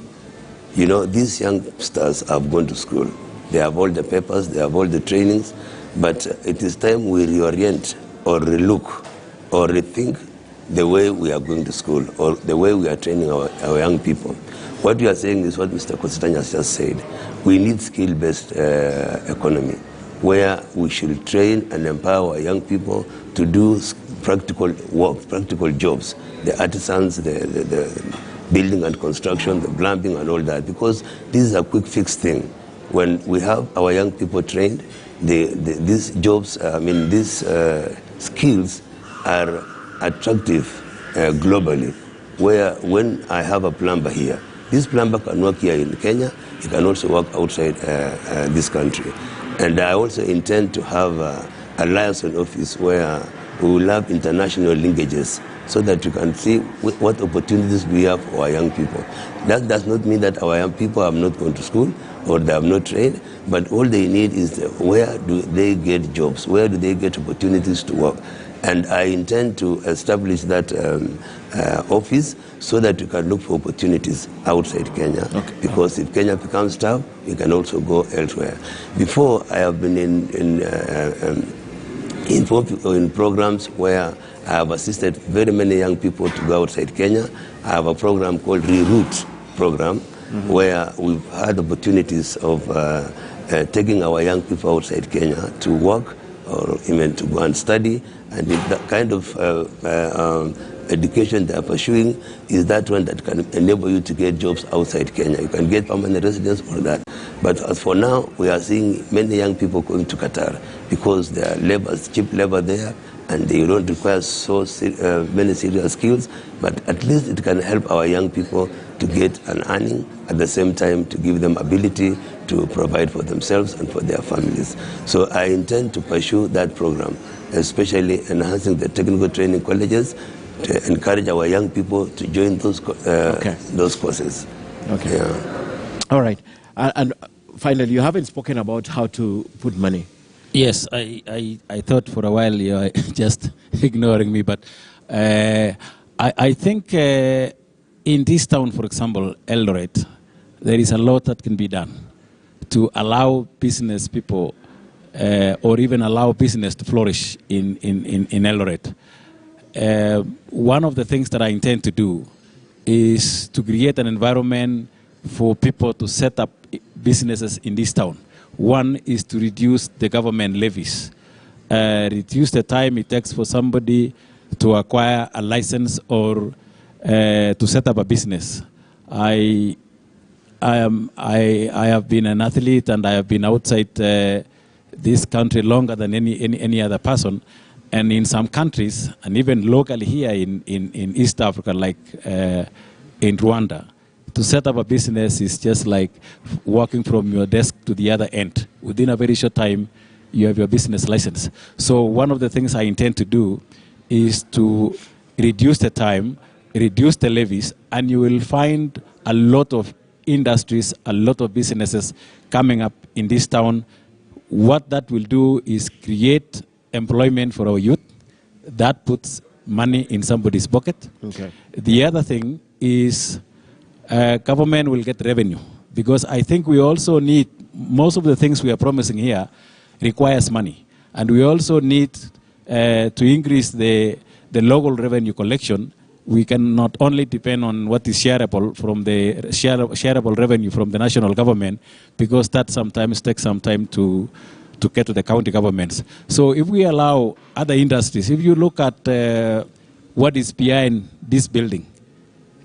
you know, these youngsters have gone to school. They have all the papers, they have all the trainings, but it is time we reorient or relook or rethink the way we are going to school or the way we are training our young people. What we are saying is what Mr. Kositany has just said. We need skill-based economy where we should train and empower our young people to do practical work, practical jobs, the artisans, the building and construction, the plumbing and all that, because this is a quick fix thing. When we have our young people trained, these jobs, these skills are attractive globally, where when I have a plumber here, this plumber can work here in Kenya, he can also work outside this country. And I also intend to have a liaison office where we will have international linkages so that you can see what opportunities we have for our young people. That does not mean that our young people have not gone to school or they have not trained, but all they need is where do they get jobs, where do they get opportunities to work. And I intend to establish that office so that you can look for opportunities outside Kenya. Because if Kenya becomes tough, you can also go elsewhere. Before, I have been in programs where I have assisted very many young people to go outside Kenya. I have a program called Reroute program, where we've had opportunities of taking our young people outside Kenya to work or even to go and study. And the kind of education they are pursuing is that one that can enable you to get jobs outside Kenya. You can get permanent residence for that. But as for now, we are seeing many young people going to Qatar. because there are cheap labor there, and they don't require many serious skills, but at least it can help our young people to get an earning, at the same time to give them ability to provide for themselves and for their families. So I intend to pursue that program, especially enhancing the technical training colleges to encourage our young people to join those courses. Okay. Yeah. All right. And finally, you haven't spoken about how to put money. Yes, I thought for a while you were just ignoring me, but I think in this town, for example, Eldoret, there is a lot that can be done to allow business people or even allow business to flourish in Eldoret. One of the things that I intend to do is to create an environment for people to set up businesses in this town. One is to reduce the government levies, reduce the time it takes for somebody to acquire a license or to set up a business. I have been an athlete and I have been outside this country longer than any other person. And in some countries, and even locally here in East Africa, like in Rwanda, to set up a business is just like walking from your desk to the other end. Within a very short time, you have your business license. So one of the things I intend to do is to reduce the time, reduce the levies, and you will find a lot of industries, a lot of businesses coming up in this town. What that will do is create employment for our youth. That puts money in somebody's pocket. Okay. The other thing is government will get revenue, because I think we also need, most of the things we are promising here requires money. And we also need to increase the local revenue collection. We can not only depend on what is shareable from the shareable revenue from the national government, because that sometimes takes some time to get to the county governments. So if we allow other industries, if you look at what is behind this building,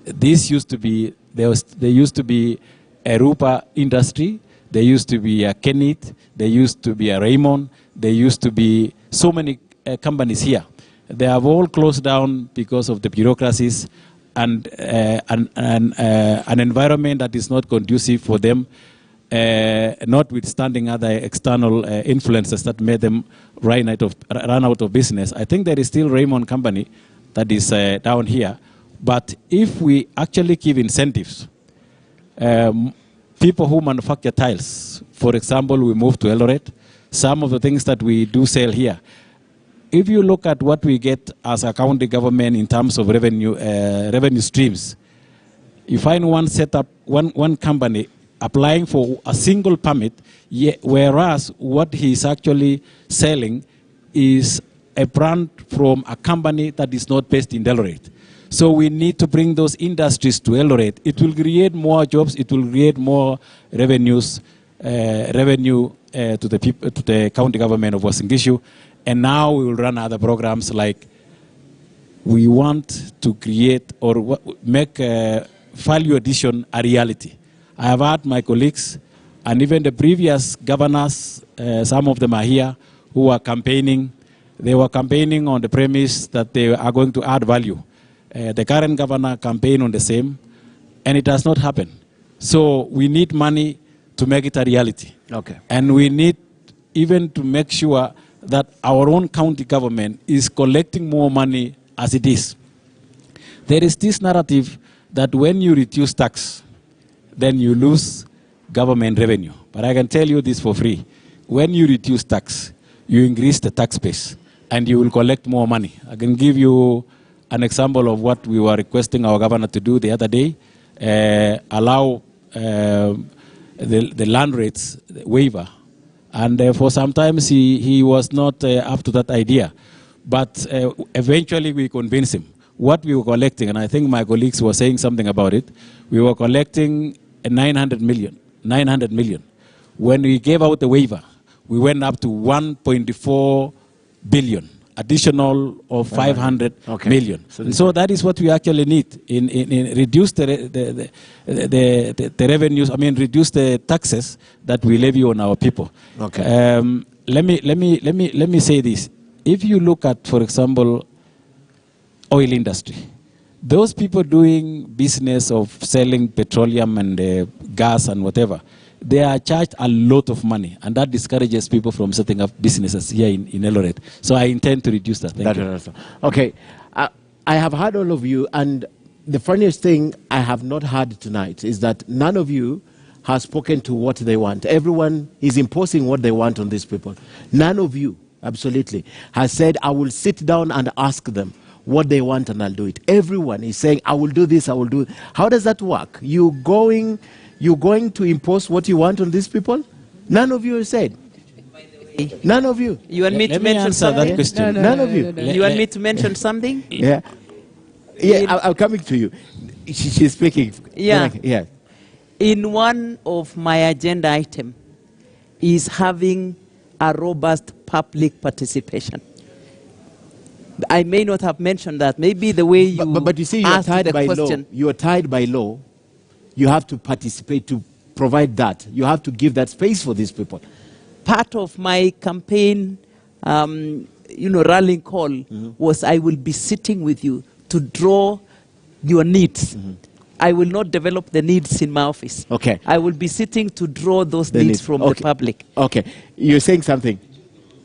this used to be, there used to be a Rupa industry, there used to be a Kenit, there used to be a Raymond, there used to be so many companies here. They have all closed down because of the bureaucracies and an environment that is not conducive for them, notwithstanding other external influences that made them run out of business. I think there is still Raymond Company that is down here. But if we actually give incentives, people who manufacture tiles, for example, we move to Eldoret, some of the things that we do sell here, if you look at what we get as a county government in terms of revenue streams, you find one setup, one company applying for a single permit, whereas what he's actually selling is a brand from a company that is not based in Eldoret. So we need to bring those industries to Eldoret. It will create more jobs. It will create more revenue to the people, to the county government of Uasin Gishu. And now we will run other programs like we want to create or make value addition a reality. I have had my colleagues and even the previous governors, some of them are here, who are campaigning. They were campaigning on the premise that they are going to add value. The current governor campaigned on the same, and it has not happened. So we need money to make it a reality. Okay. And we need even to make sure that our own county government is collecting more money as it is. There is this narrative that when you reduce tax, then you lose government revenue. But I can tell you this for free. When you reduce tax, you increase the tax base, and you will collect more money. I can give you an example of what we were requesting our governor to do the other day, allow the land rates waiver. And for sometimes he was not up to that idea. But eventually we convinced him. What we were collecting, and I think my colleagues were saying something about it, we were collecting 900 million. When we gave out the waiver, we went up to 1.4 billion. Additional of 500 million. So that is what we actually need in reduce the revenues. I mean, reduce the taxes that we levy on our people. Okay. let me say this. If you look at, for example, oil industry, those people doing business of selling petroleum and gas and whatever, they are charged a lot of money, and that discourages people from setting up businesses here in Eldoret. So I intend to reduce that. Thank you. Okay, I have heard all of you, and the funniest thing I have not heard tonight is that none of you has spoken to what they want. Everyone is imposing what they want on these people. None of you, absolutely, has said, I will sit down and ask them what they want and I'll do it. Everyone is saying, I will do this, I will do it. How does that work? You're going to impose what you want on these people? None of you said. None of you. You want me to mention something? That question. None of you. You want me to mention something? Yeah. Yeah, I'm coming to you. She's speaking. Yeah. Yeah. In one of my agenda item is having a robust public participation. I may not have mentioned that. Maybe the way you but you see, you are asked tied the by question. law. You are tied by law. You have to participate to provide that. You have to give that space for these people. Part of my campaign, rallying call was I will be sitting with you to draw your needs. I will not develop the needs in my office. Okay. I will be sitting to draw those needs from the public. Okay. You're saying something?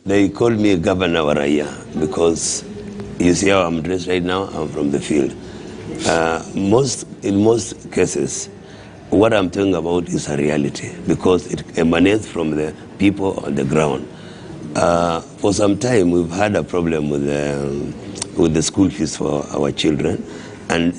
They call me Governor of Uasin because you see how I'm dressed right now? I'm from the field. In most cases, what I'm talking about is a reality because it emanates from the people on the ground. For some time, we've had a problem with the school fees for our children. And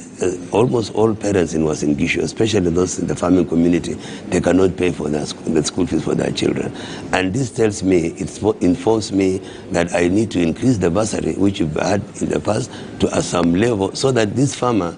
almost all parents in Uasin Gishu, especially those in the farming community, they cannot pay for the school fees for their children. And this tells me, it informs me that I need to increase the bursary, which we've had in the past, to some level, so that this farmer,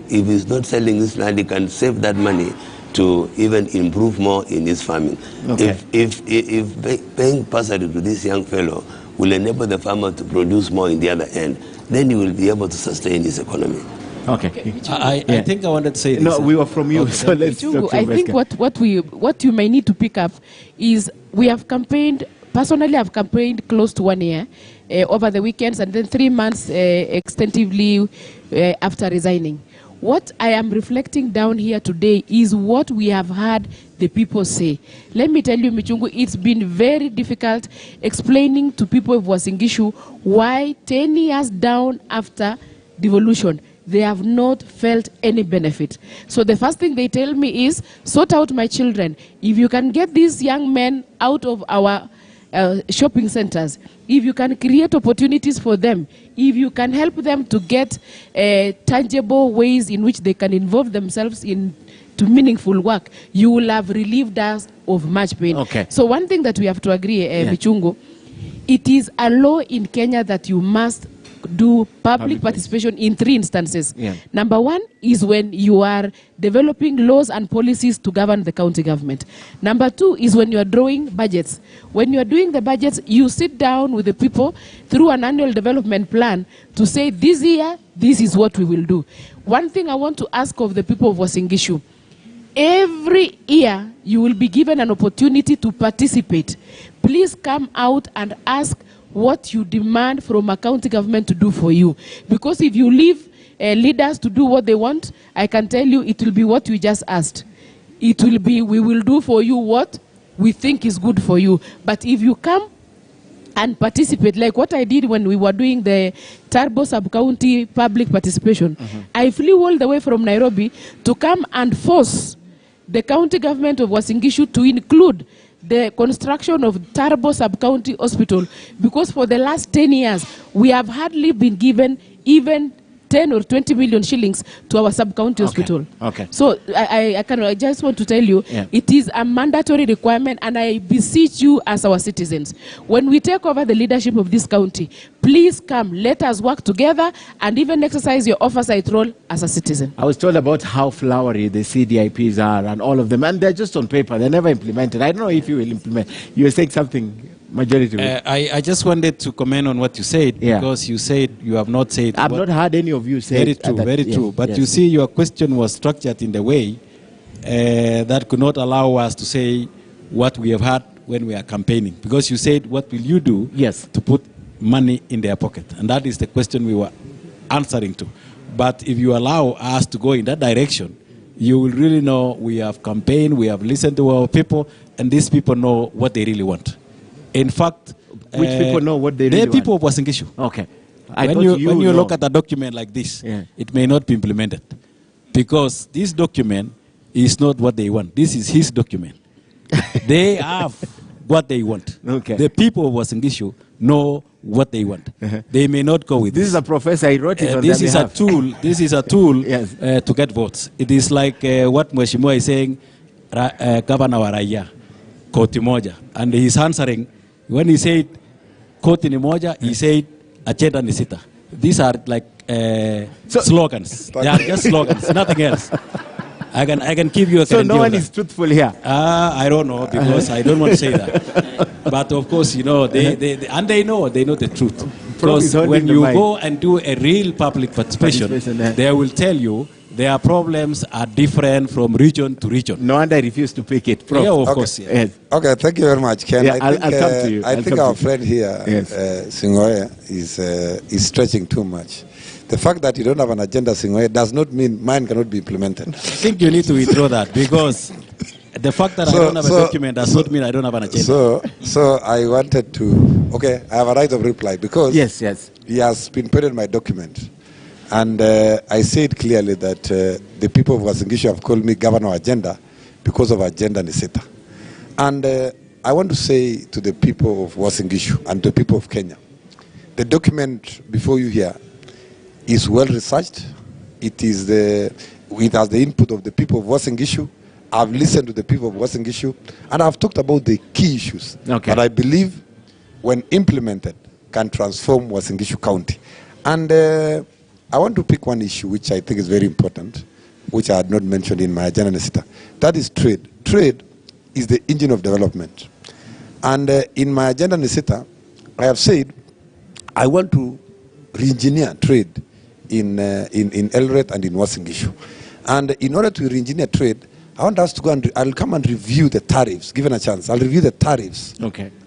if he's not selling this land, he can save that money to even improve more in his farming. Okay. If paying bursary to this young fellow will enable the farmer to produce more in the other end, then he will be able to sustain his economy. Okay. I think I wanted to say this. No, we were from you, so let's talk to I think what you may need to pick up is we have campaigned. Personally, I've campaigned close to 1 year over the weekends and then 3 months extensively after resigning. What I am reflecting down here today is what we have heard the people say. Let me tell you, Michungu, it's been very difficult explaining to people of Uasin Gishu why 10 years down after devolution, they have not felt any benefit. So the first thing they tell me is, sort out my children. If you can get these young men out of our shopping centers, if you can create opportunities for them, if you can help them to get tangible ways in which they can involve themselves in to meaningful work, you will have relieved us of much pain. Okay. So one thing that we have to agree, Michungu, it is a law in Kenya that you must do public participation in 3 instances. Yeah. Number 1 is when you are developing laws and policies to govern the county government. Number 2 is when you are drawing budgets. When you are doing the budgets, you sit down with the people through an annual development plan to say, this year, this is what we will do. One thing I want to ask of the people of Uasin Gishu, every year you will be given an opportunity to participate. Please come out and ask what you demand from a county government to do for you. Because if you leave leaders to do what they want, I can tell you it will be what we just asked. It will be, we will do for you what we think is good for you. But if you come and participate, like what I did when we were doing the Turbo Sub-County public participation, I flew all the way from Nairobi to come and force the county government of Uasin Gishu to include the construction of Turbo Sub-County Hospital, because for the last 10 years, we have hardly been given even 10 or 20 million shillings to our sub-county hospital. Okay. So I just want to tell you, it is a mandatory requirement, and I beseech you as our citizens, when we take over the leadership of this county, please come, let us work together and even exercise your oversight role as a citizen. I was told about how flowery the CDIPs are and all of them, and they're just on paper. They're never implemented. I don't know if you will implement. You were saying something, majority. I just wanted to comment on what you said, because you said you have not said. I've not heard any of you say. Very true, very true. But you see, your question was structured in the way that could not allow us to say what we have heard when we are campaigning, because you said, what will you do Yes. to put money in their pocket? And that is the question we were answering to. But if you allow us to go in that direction, you will really know we have campaigned, we have listened to our people, and these people know what they really want. In fact, Which people know what they really want? The people of Uasin Gishu. Okay. When you look at a document like this, it may not be implemented, because this document is not what they want. This is his document. They have what they want. Okay. The people of Uasin Gishu know what they want. They may not go with This is a professor, he wrote it on this their is behalf. a tool. This is a tool Yes. to get votes. It is like what Mheshimiwa is saying, Governor wa Raia, koti moja. And he's answering, when he said koti ni moja, he said agenda ni sita. These are like slogans. They are just slogans, nothing else. I can give you a So no one is truthful here. I don't know, because I don't want to say that. But of course, you know, they know the truth. Because when you go and do a real public participation, they will tell you their problems are different from region to region. No wonder I refuse to pick it. Yeah, of course. Yeah. Yes. Okay, thank you very much, Ken. Yeah, I think, I'll come to you. I think our friend here, Yes. Singoya, is stretching too much. The fact that you don't have an agenda, Singoya, does not mean mine cannot be implemented. I think you need to withdraw that, because the fact that I don't have a document does not mean I don't have an agenda. So I wanted to, okay, I have a right of reply, because Yes. he has been put in my document. And I said clearly that the people of Uasin Gishu have called me Governor Agenda because of Agenda Niseta. And I want to say to the people of Uasin Gishu and the people of Kenya, the document before you here is well researched. It has the input of the people of Uasin Gishu. I've listened to the people of Uasin Gishu, and I've talked about the key issues that I believe, when implemented, can transform Uasin Gishu County. And I want to pick one issue which I think is very important, which I had not mentioned in my agenda Nisita. That is trade. Trade is the engine of development. And in my agenda Nisita, I have said I want to re-engineer trade in Eldoret and in Uasin Gishu. And in order to re-engineer trade, I want us to go and I'll come and review the tariffs, given a chance. I'll review the tariffs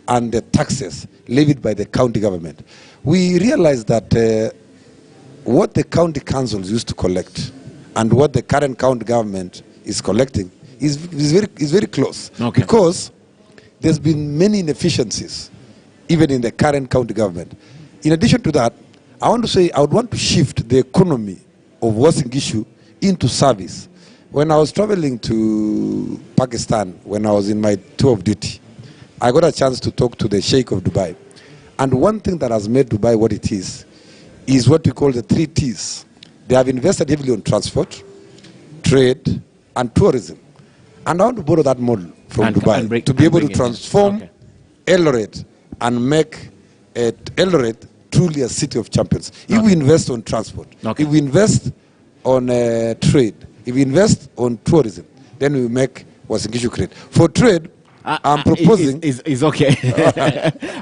and the taxes levied by the county government. We realize that what the county councils used to collect and what the current county government is collecting is very close. Because there's been many inefficiencies, even in the current county government. In addition to that, I want to say I would want to shift the economy of Uasin Gishu into service. When I was traveling to Pakistan, when I was in my tour of duty, I got a chance to talk to the Sheikh of Dubai. And one thing that has made Dubai what it is what we call the 3 T's. They have invested heavily on transport, trade, and tourism. And I want to borrow that model from Dubai to be able to transform Eldoret and make Eldoret truly a city of champions. If we invest on transport, if we invest on trade, if we invest on tourism, then we make Uasin Gishu great. For trade, I'm proposing... It's okay.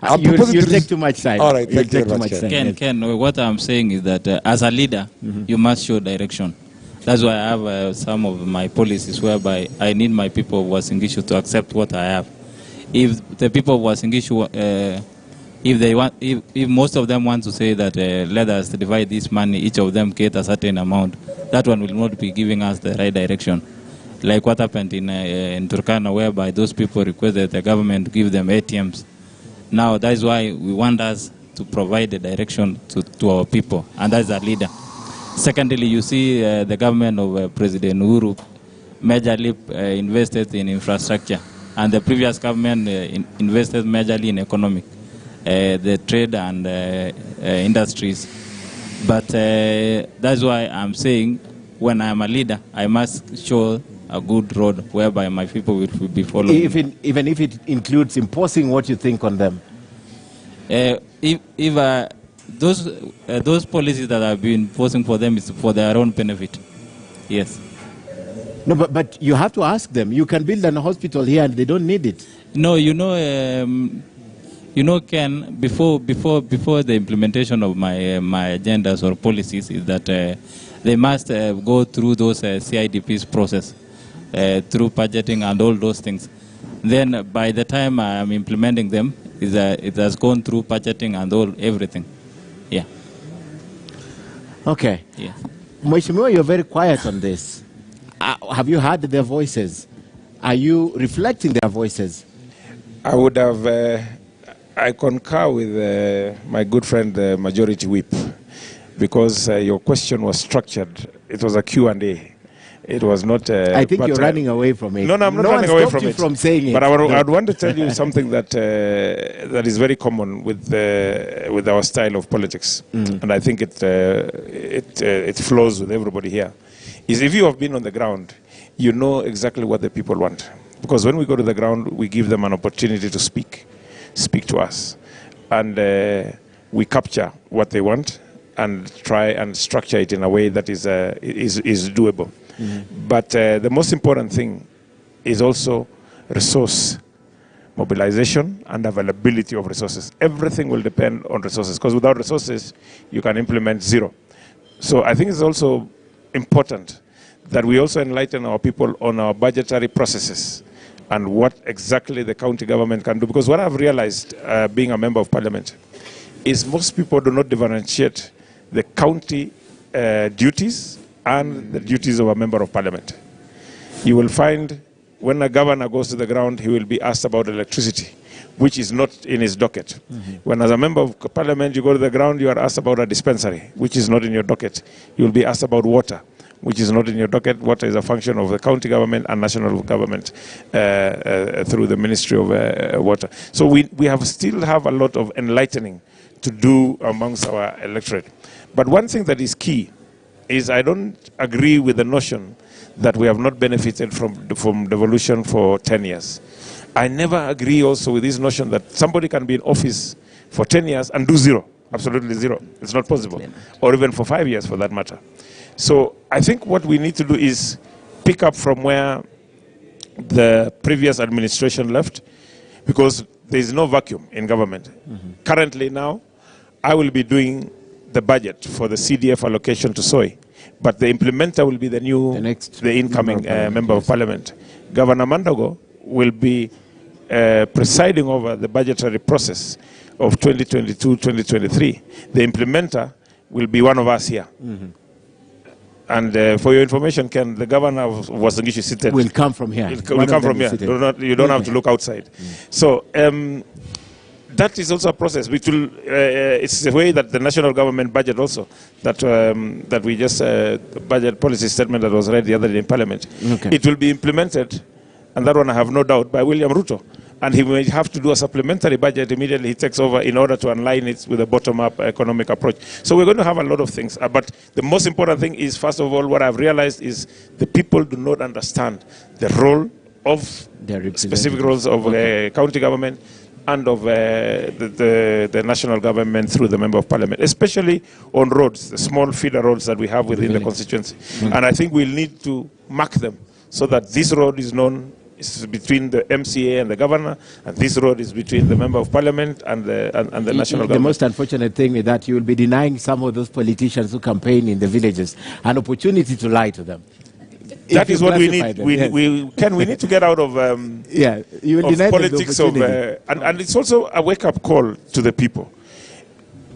I'm proposing you take too much time. All right, thank you very much, Ken, what I'm saying is that as a leader, you must show direction. That's why I have some of my policies whereby I need my people of Uasin Gishu to accept what I have. If the people of Uasin Gishu, if most of them want to say that let us divide this money, each of them get a certain amount, that one will not be giving us the right direction. Like what happened in Turkana, whereby those people requested the government give them ATMs. Now that is why we want us to provide the direction to our people, and that's our leader. Secondly, you see the government of President Uhuru majorly invested in infrastructure, and the previous government invested majorly in economic, the trade and industries. But that's why I'm saying, when I'm a leader, I must show a good road whereby my people will be following. Even if it includes imposing what you think on them. If those policies that I've been imposing for them is for their own benefit, yes. No, but you have to ask them. You can build a hospital here and they don't need it. No, you know, Ken, before the implementation of my agendas or policies is that they must go through those CIDP's process, through budgeting and all those things. Then by the time I'm implementing them, it has gone through budgeting and everything. Yeah. Okay. Yeah. Mheshimiwa, you're very quiet on this. Have you heard their voices? Are you reflecting their voices? I would have, I concur with my good friend, the Majority Whip, because your question was structured. It was a Q&A. It was not... I think you're running away from it. No, I'm not running away from it. From saying it. But I'd want to tell you something that that is very common with our style of politics, and I think it flows with everybody here. Is if you have been on the ground, you know exactly what the people want. Because when we go to the ground, we give them an opportunity to speak to us, and we capture what they want and try and structure it in a way that is doable. But the most important thing is also resource mobilization and availability of resources. Everything will depend on resources, because without resources, you can implement zero. So I think it's also important that we also enlighten our people on our budgetary processes and what exactly the county government can do. Because what I've realized, being a member of parliament, is most people do not differentiate the county duties and the duties of a member of parliament. You will find when a governor goes to the ground, he will be asked about electricity, which is not in his docket. When as a member of parliament, you go to the ground, you are asked about a dispensary, which is not in your docket. You will be asked about water, which is not in your docket. Water is a function of the county government and national government through the Ministry of Water. So we still have a lot of enlightening to do amongst our electorate. But one thing that is key is I don't agree with the notion that we have not benefited from devolution for 10 years. I never agree also with this notion that somebody can be in office for 10 years and do zero, absolutely zero. It's not possible. Or even for 5 years for that matter. So I think what we need to do is pick up from where the previous administration left, because there is no vacuum in government. Currently now, I will be doing the budget for the CDF allocation to soy, but the implementer will be the incoming member of parliament. Governor Mandago will be presiding over the budgetary process of 2022-2023. The implementer will be one of us here. And for your information, Ken, the governor of Uasin Gishu seated will come from here. Will come from here. You don't have to look outside. So that is also a process which will, it's the way that the national government budget also, that we just, budget policy statement that was read the other day in parliament. It will be implemented, and that one I have no doubt, by William Ruto. And he may have to do a supplementary budget immediately he takes over in order to align it with a bottom-up economic approach. So we're going to have a lot of things. But the most important thing is, first of all, what I've realized is the people do not understand the role of specific roles of county government and of the national government through the member of parliament, especially on roads, the small feeder roads that we have within the constituency. And I think we'll need to mark them so that this road is known. It's between the MCA and the governor, and this road is between the member of parliament and the national government. The most unfortunate thing is that you will be denying some of those politicians who campaign in the villages an opportunity to lie to them. That is what we need. We need to get out of you will deny politics of, and it's also a wake-up call to the people.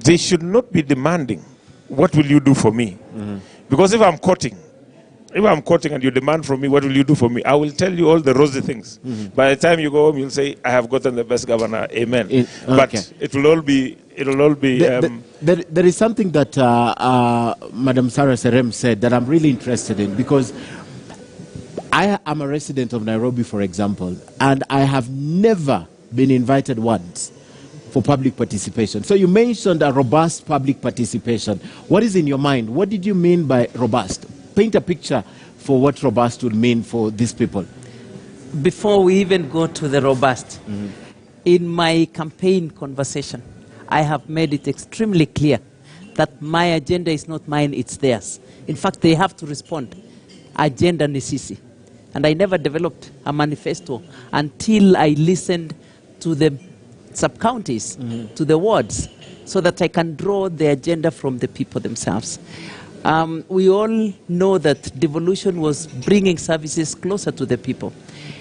They should not be demanding, "What will you do for me?" Because if I'm courting and you demand from me, what will you do for me? I will tell you all the rosy things. By the time you go home, you'll say, I have gotten the best governor. Amen. But it will all be. There is something that Madam Sarah Serem said that I'm really interested in, because I am a resident of Nairobi, for example, and I have never been invited once for public participation. So you mentioned a robust public participation. What is in your mind? What did you mean by robust? Paint a picture for what robust would mean for these people. Before we even go to the robust, in my campaign conversation, I have made it extremely clear that my agenda is not mine, it's theirs. In fact, they have to respond. Agenda ni sisi. And I never developed a manifesto until I listened to the sub-counties, to the wards, so that I can draw the agenda from the people themselves. We all know that devolution was bringing services closer to the people.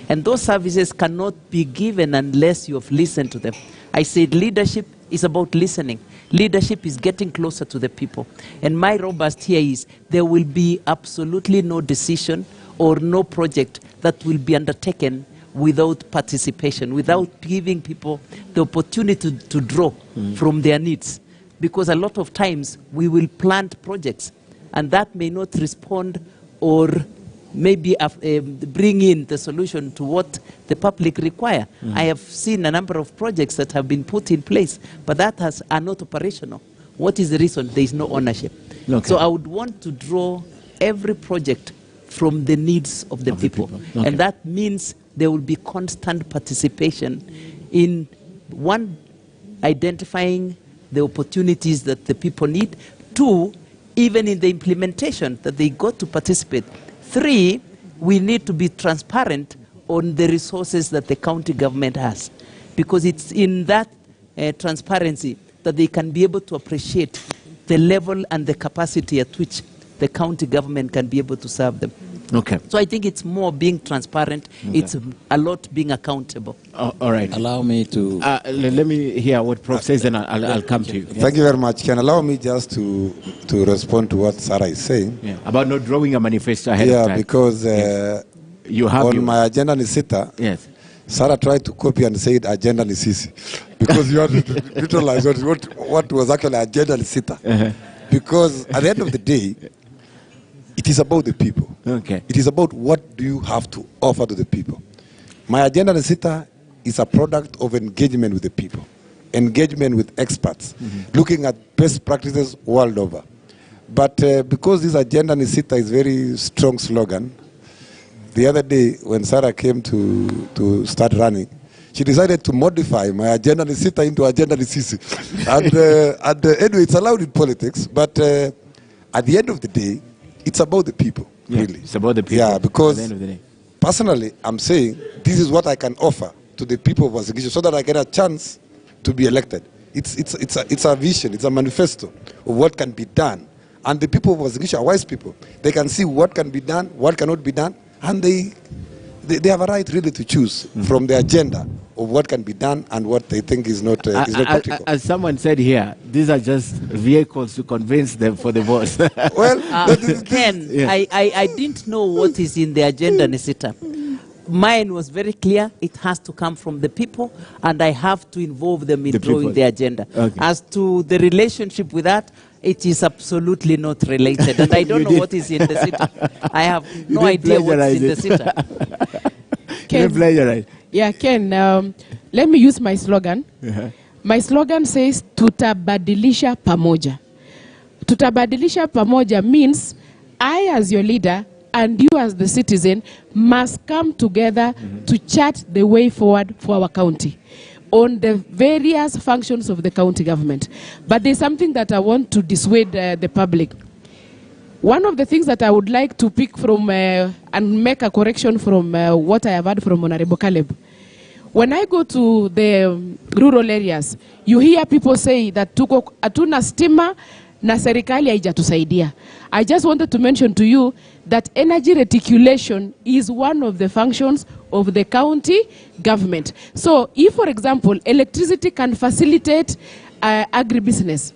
And those services cannot be given unless you have listened to them. I said leadership is about listening. Leadership is getting closer to the people. And my robust here is there will be absolutely no decision or no project that will be undertaken without participation, without giving people the opportunity to draw from their needs. Because a lot of times we will plant projects and that may not respond or maybe bring in the solution to what the public require. I have seen a number of projects that have been put in place, but that are not operational. What is the reason? There is no ownership. Okay. So I would want to draw every project from the needs of the people. Okay. And that means there will be constant participation in, one, identifying the opportunities that the people need. Two, even in the implementation that they got to participate. Three, we need to be transparent on the resources that the county government has, because it's in that transparency that they can be able to appreciate the level and the capacity at which the county government can be able to serve them. Okay. So I think it's more being transparent. Okay. It's a lot being accountable. All right. Allow me to... let me hear what Prof says, and I'll come to you. Thank you very much. Can allow me just to respond to what Sarah is saying? Yeah. About not drawing a manifesto ahead of time. Yeah, because you have on my agenda Nisita, yes. Sarah tried to copy and say agenda Nisisi, because you have to neutralize what was actually agenda Nisita. Because at the end of the day, it is about the people. Okay. It is about what do you have to offer to the people. My agenda Nisita is a product of engagement with the people, engagement with experts, looking at best practices world over. But because this agenda Nisita is very strong slogan, the other day when Sarah came to start running, she decided to modify my agenda Nisita into agenda Nisisi. And anyway, it's allowed in politics, but at the end of the day, it's about the people, really. It's about the people. Yeah, because at the end of the day. Personally, I'm saying this is what I can offer to the people of Uasin Gishu so that I get a chance to be elected. It's a vision, it's a manifesto of what can be done. And the people of Uasin Gishu are wise people. They can see what can be done, what cannot be done, and they have a right really to choose from the agenda of what can be done and what they think is not practical. As someone said here, these are just vehicles to convince them for the vote. Well, Ken, I didn't know what is in the agenda, Nisita. Mine was very clear. It has to come from the people, and I have to involve them in drawing the agenda. Okay. As to the relationship with that, it is absolutely not related. And I don't know what is in the city. I have no idea what is in the city. Ken, yeah, Ken, let me use my slogan. My slogan says, tutabadilisha pamoja. Tutabadilisha pamoja means I, as your leader, and you as the citizen must come together to chart the way forward for our county on the various functions of the county government. But there's something that I want to dissuade the public. One of the things that I would like to pick from and make a correction from what I have heard from Honorable Caleb. When I go to the rural areas, you hear people say that tuko hatuna stima na serikali haijatusaidia. I just wanted to mention to you that energy reticulation is one of the functions of the county government. So if, for example, electricity can facilitate agribusiness,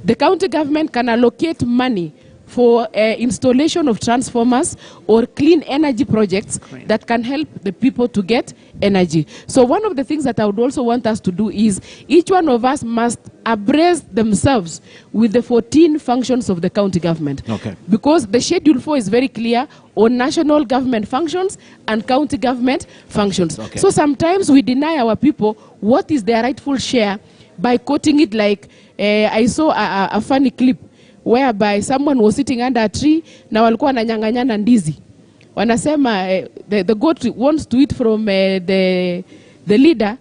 the county government can allocate money for installation of transformers or clean energy projects that can help the people to get energy. So one of the things that I would also want us to do is each one of us must abreast themselves with the 14 functions of the county government. Okay. Because the Schedule 4 is very clear on national government functions and county government functions. Okay. So sometimes we deny our people what is their rightful share by quoting it like, I saw a funny clip whereby someone was sitting under a tree na walikuwa wananyang'anyana ndizi. Wanasema the goat wants to eat from the leader,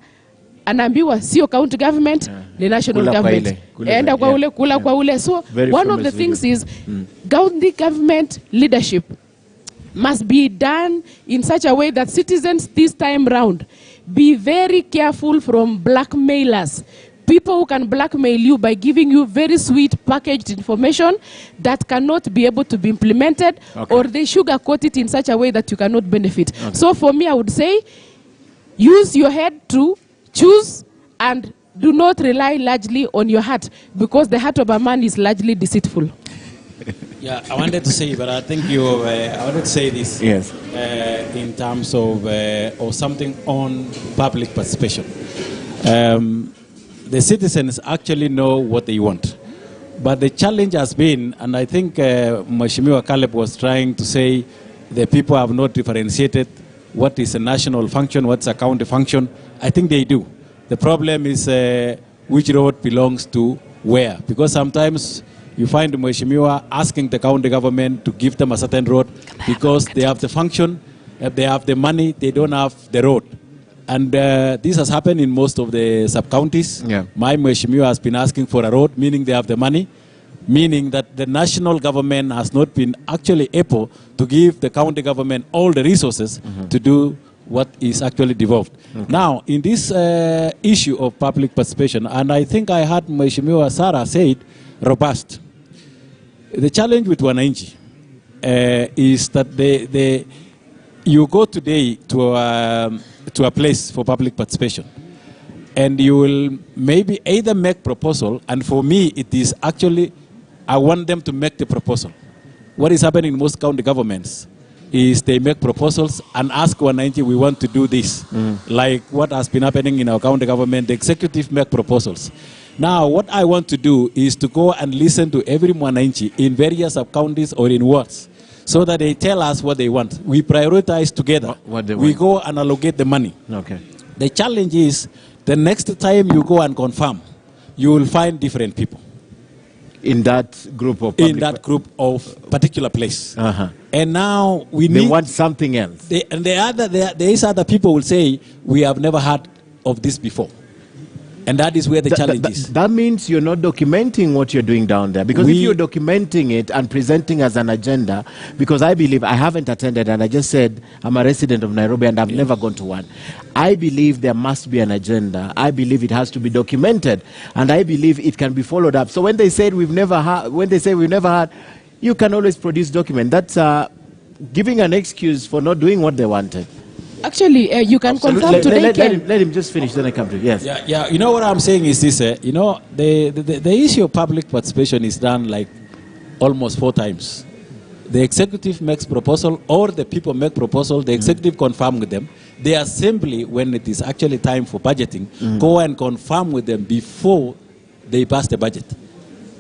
anaambiwa sio county government, the national government. Enda kwa ule, kula kwa ule. So one of the things is county government leadership must be done in such a way that citizens this time round be very careful from blackmailers. people who can blackmail you by giving you very sweet packaged information that cannot be able to be implemented, or they sugarcoat it in such a way that you cannot benefit. So for me, I would say, use your head to choose and do not rely largely on your heart, because the heart of a man is largely deceitful. Yeah, I wanted to say, but I think I wanted to say this. Yes. In terms of or something on public participation. The citizens actually know what they want. But the challenge has been, and I think Mheshimiwa Caleb was trying to say, the people have not differentiated what is a national function, what's a county function. I think they do. The problem is which road belongs to where. Because sometimes you find Mheshimiwa asking the county government to give them a certain road because they have the function, they have the money, they don't have the road. And this has happened in most of the sub-counties. Yeah. My Mheshimiwa has been asking for a road, meaning they have the money, meaning that the national government has not been actually able to give the county government all the resources to do what is actually devolved. Now, in this issue of public participation, and I think I heard Mheshimiwa Sarah say it, robust. The challenge with Wananchi is that you go today to a place for public participation, and you will maybe either make proposal, and for me it is actually, I want them to make the proposal. What is happening in most county governments is they make proposals and ask Wananchi, we want to do this. Like what has been happening in our county government, the executive make proposals. Now, what I want to do is to go and listen to every Wananchi in various sub-counties or in wards, so that they tell us what they want. We prioritize together. We go and allocate the money. Okay. The challenge is, the next time you go and confirm, you will find different people. In that group of particular place. And now they want something else. There is other people will say, we have never heard of this before. And that is where the challenge is. That means you're not documenting what you're doing down there. Because if you're documenting it and presenting as an agenda, because I believe, I haven't attended, and I just said I'm a resident of Nairobi and I've never gone to one. I believe there must be an agenda. I believe it has to be documented. And I believe it can be followed up. So when they say we've never heard, you can always produce document. That's giving an excuse for not doing what they wanted. Actually, you can confirm today. Let him just finish, then I come to yes. Yeah. You know what I'm saying is this. The issue of public participation is done like almost 4 times. The executive makes proposal, or the people make proposal. The executive confirm with them. The assembly, when it is actually time for budgeting, go and confirm with them before they pass the budget.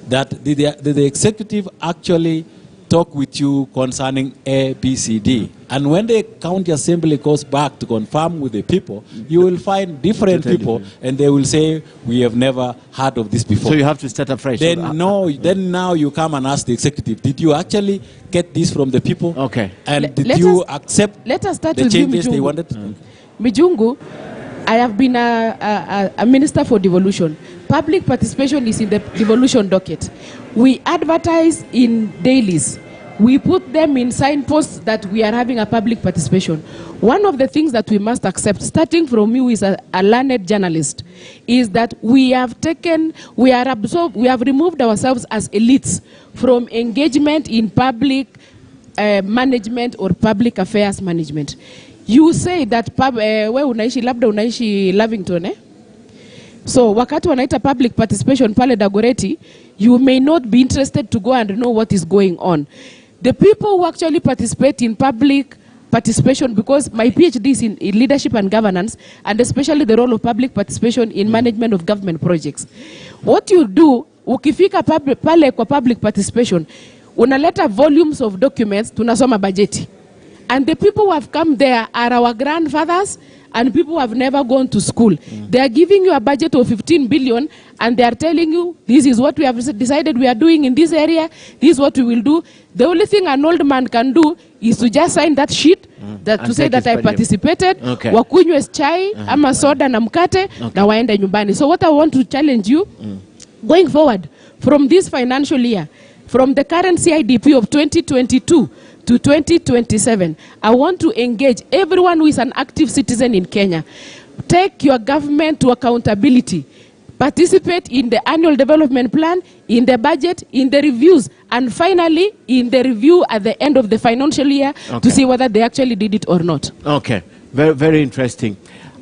That the executive actually talk with you concerning A, B, C, D. And when the county assembly goes back to confirm with the people, you will find different people, and they will say, we have never heard of this before. So you have to start afresh. Then now you come and ask the executive, did you actually get this from the people? Okay. And did you accept the changes they wanted? Mijungu, I have been a minister for devolution. Public participation is in the devolution docket. We advertise in dailies. We put them in signposts that we are having a public participation. One of the things that we must accept, starting from you as a learned journalist, is that we have removed ourselves as elites from engagement in public management or public affairs management. You say that we unaishi labda unaishi Lavington, eh? So wakati wanaita public participation pale Dagoretti, you may not be interested to go and know what is going on. The people who actually participate in public participation, because my PhD is in leadership and governance, and especially the role of public participation in management of government projects. What you do, ukifika pale kwa public participation, unaleta volumes of documents, tunasoma bajeti. And the people who have come there are our grandfathers and people who have never gone to school. They are giving you a budget of 15 billion and they are telling you, this is what we have decided we are doing in this area, this is what we will do. The only thing an old man can do is to just sign that sheet to say that I participated, wakunywe chai, ama soda na mkate, na waende nyumbani. So what I want to challenge you, going forward, from this financial year, from the current CIDP of 2022 to 2027, I want to engage everyone who is an active citizen in Kenya. Take your government to accountability. participate in the annual development plan, in the budget, in the reviews, and finally in the review at the end of the financial year to see whether they actually did it or not. Okay, very, very interesting.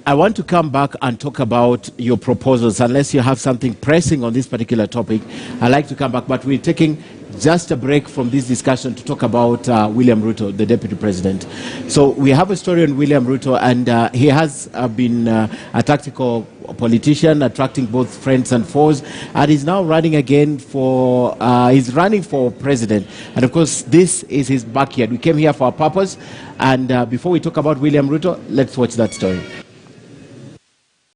I want to come back and talk about your proposals. Unless you have something pressing on this particular topic, I'd like to come back, but we're taking just a break from this discussion to talk about William Ruto, the Deputy President. So we have a story on William Ruto, and he has been a tactical politician, attracting both friends and foes, and he's now running again for, he's running for president. And of course, this is his backyard. We came here for a purpose, and before we talk about William Ruto, let's watch that story.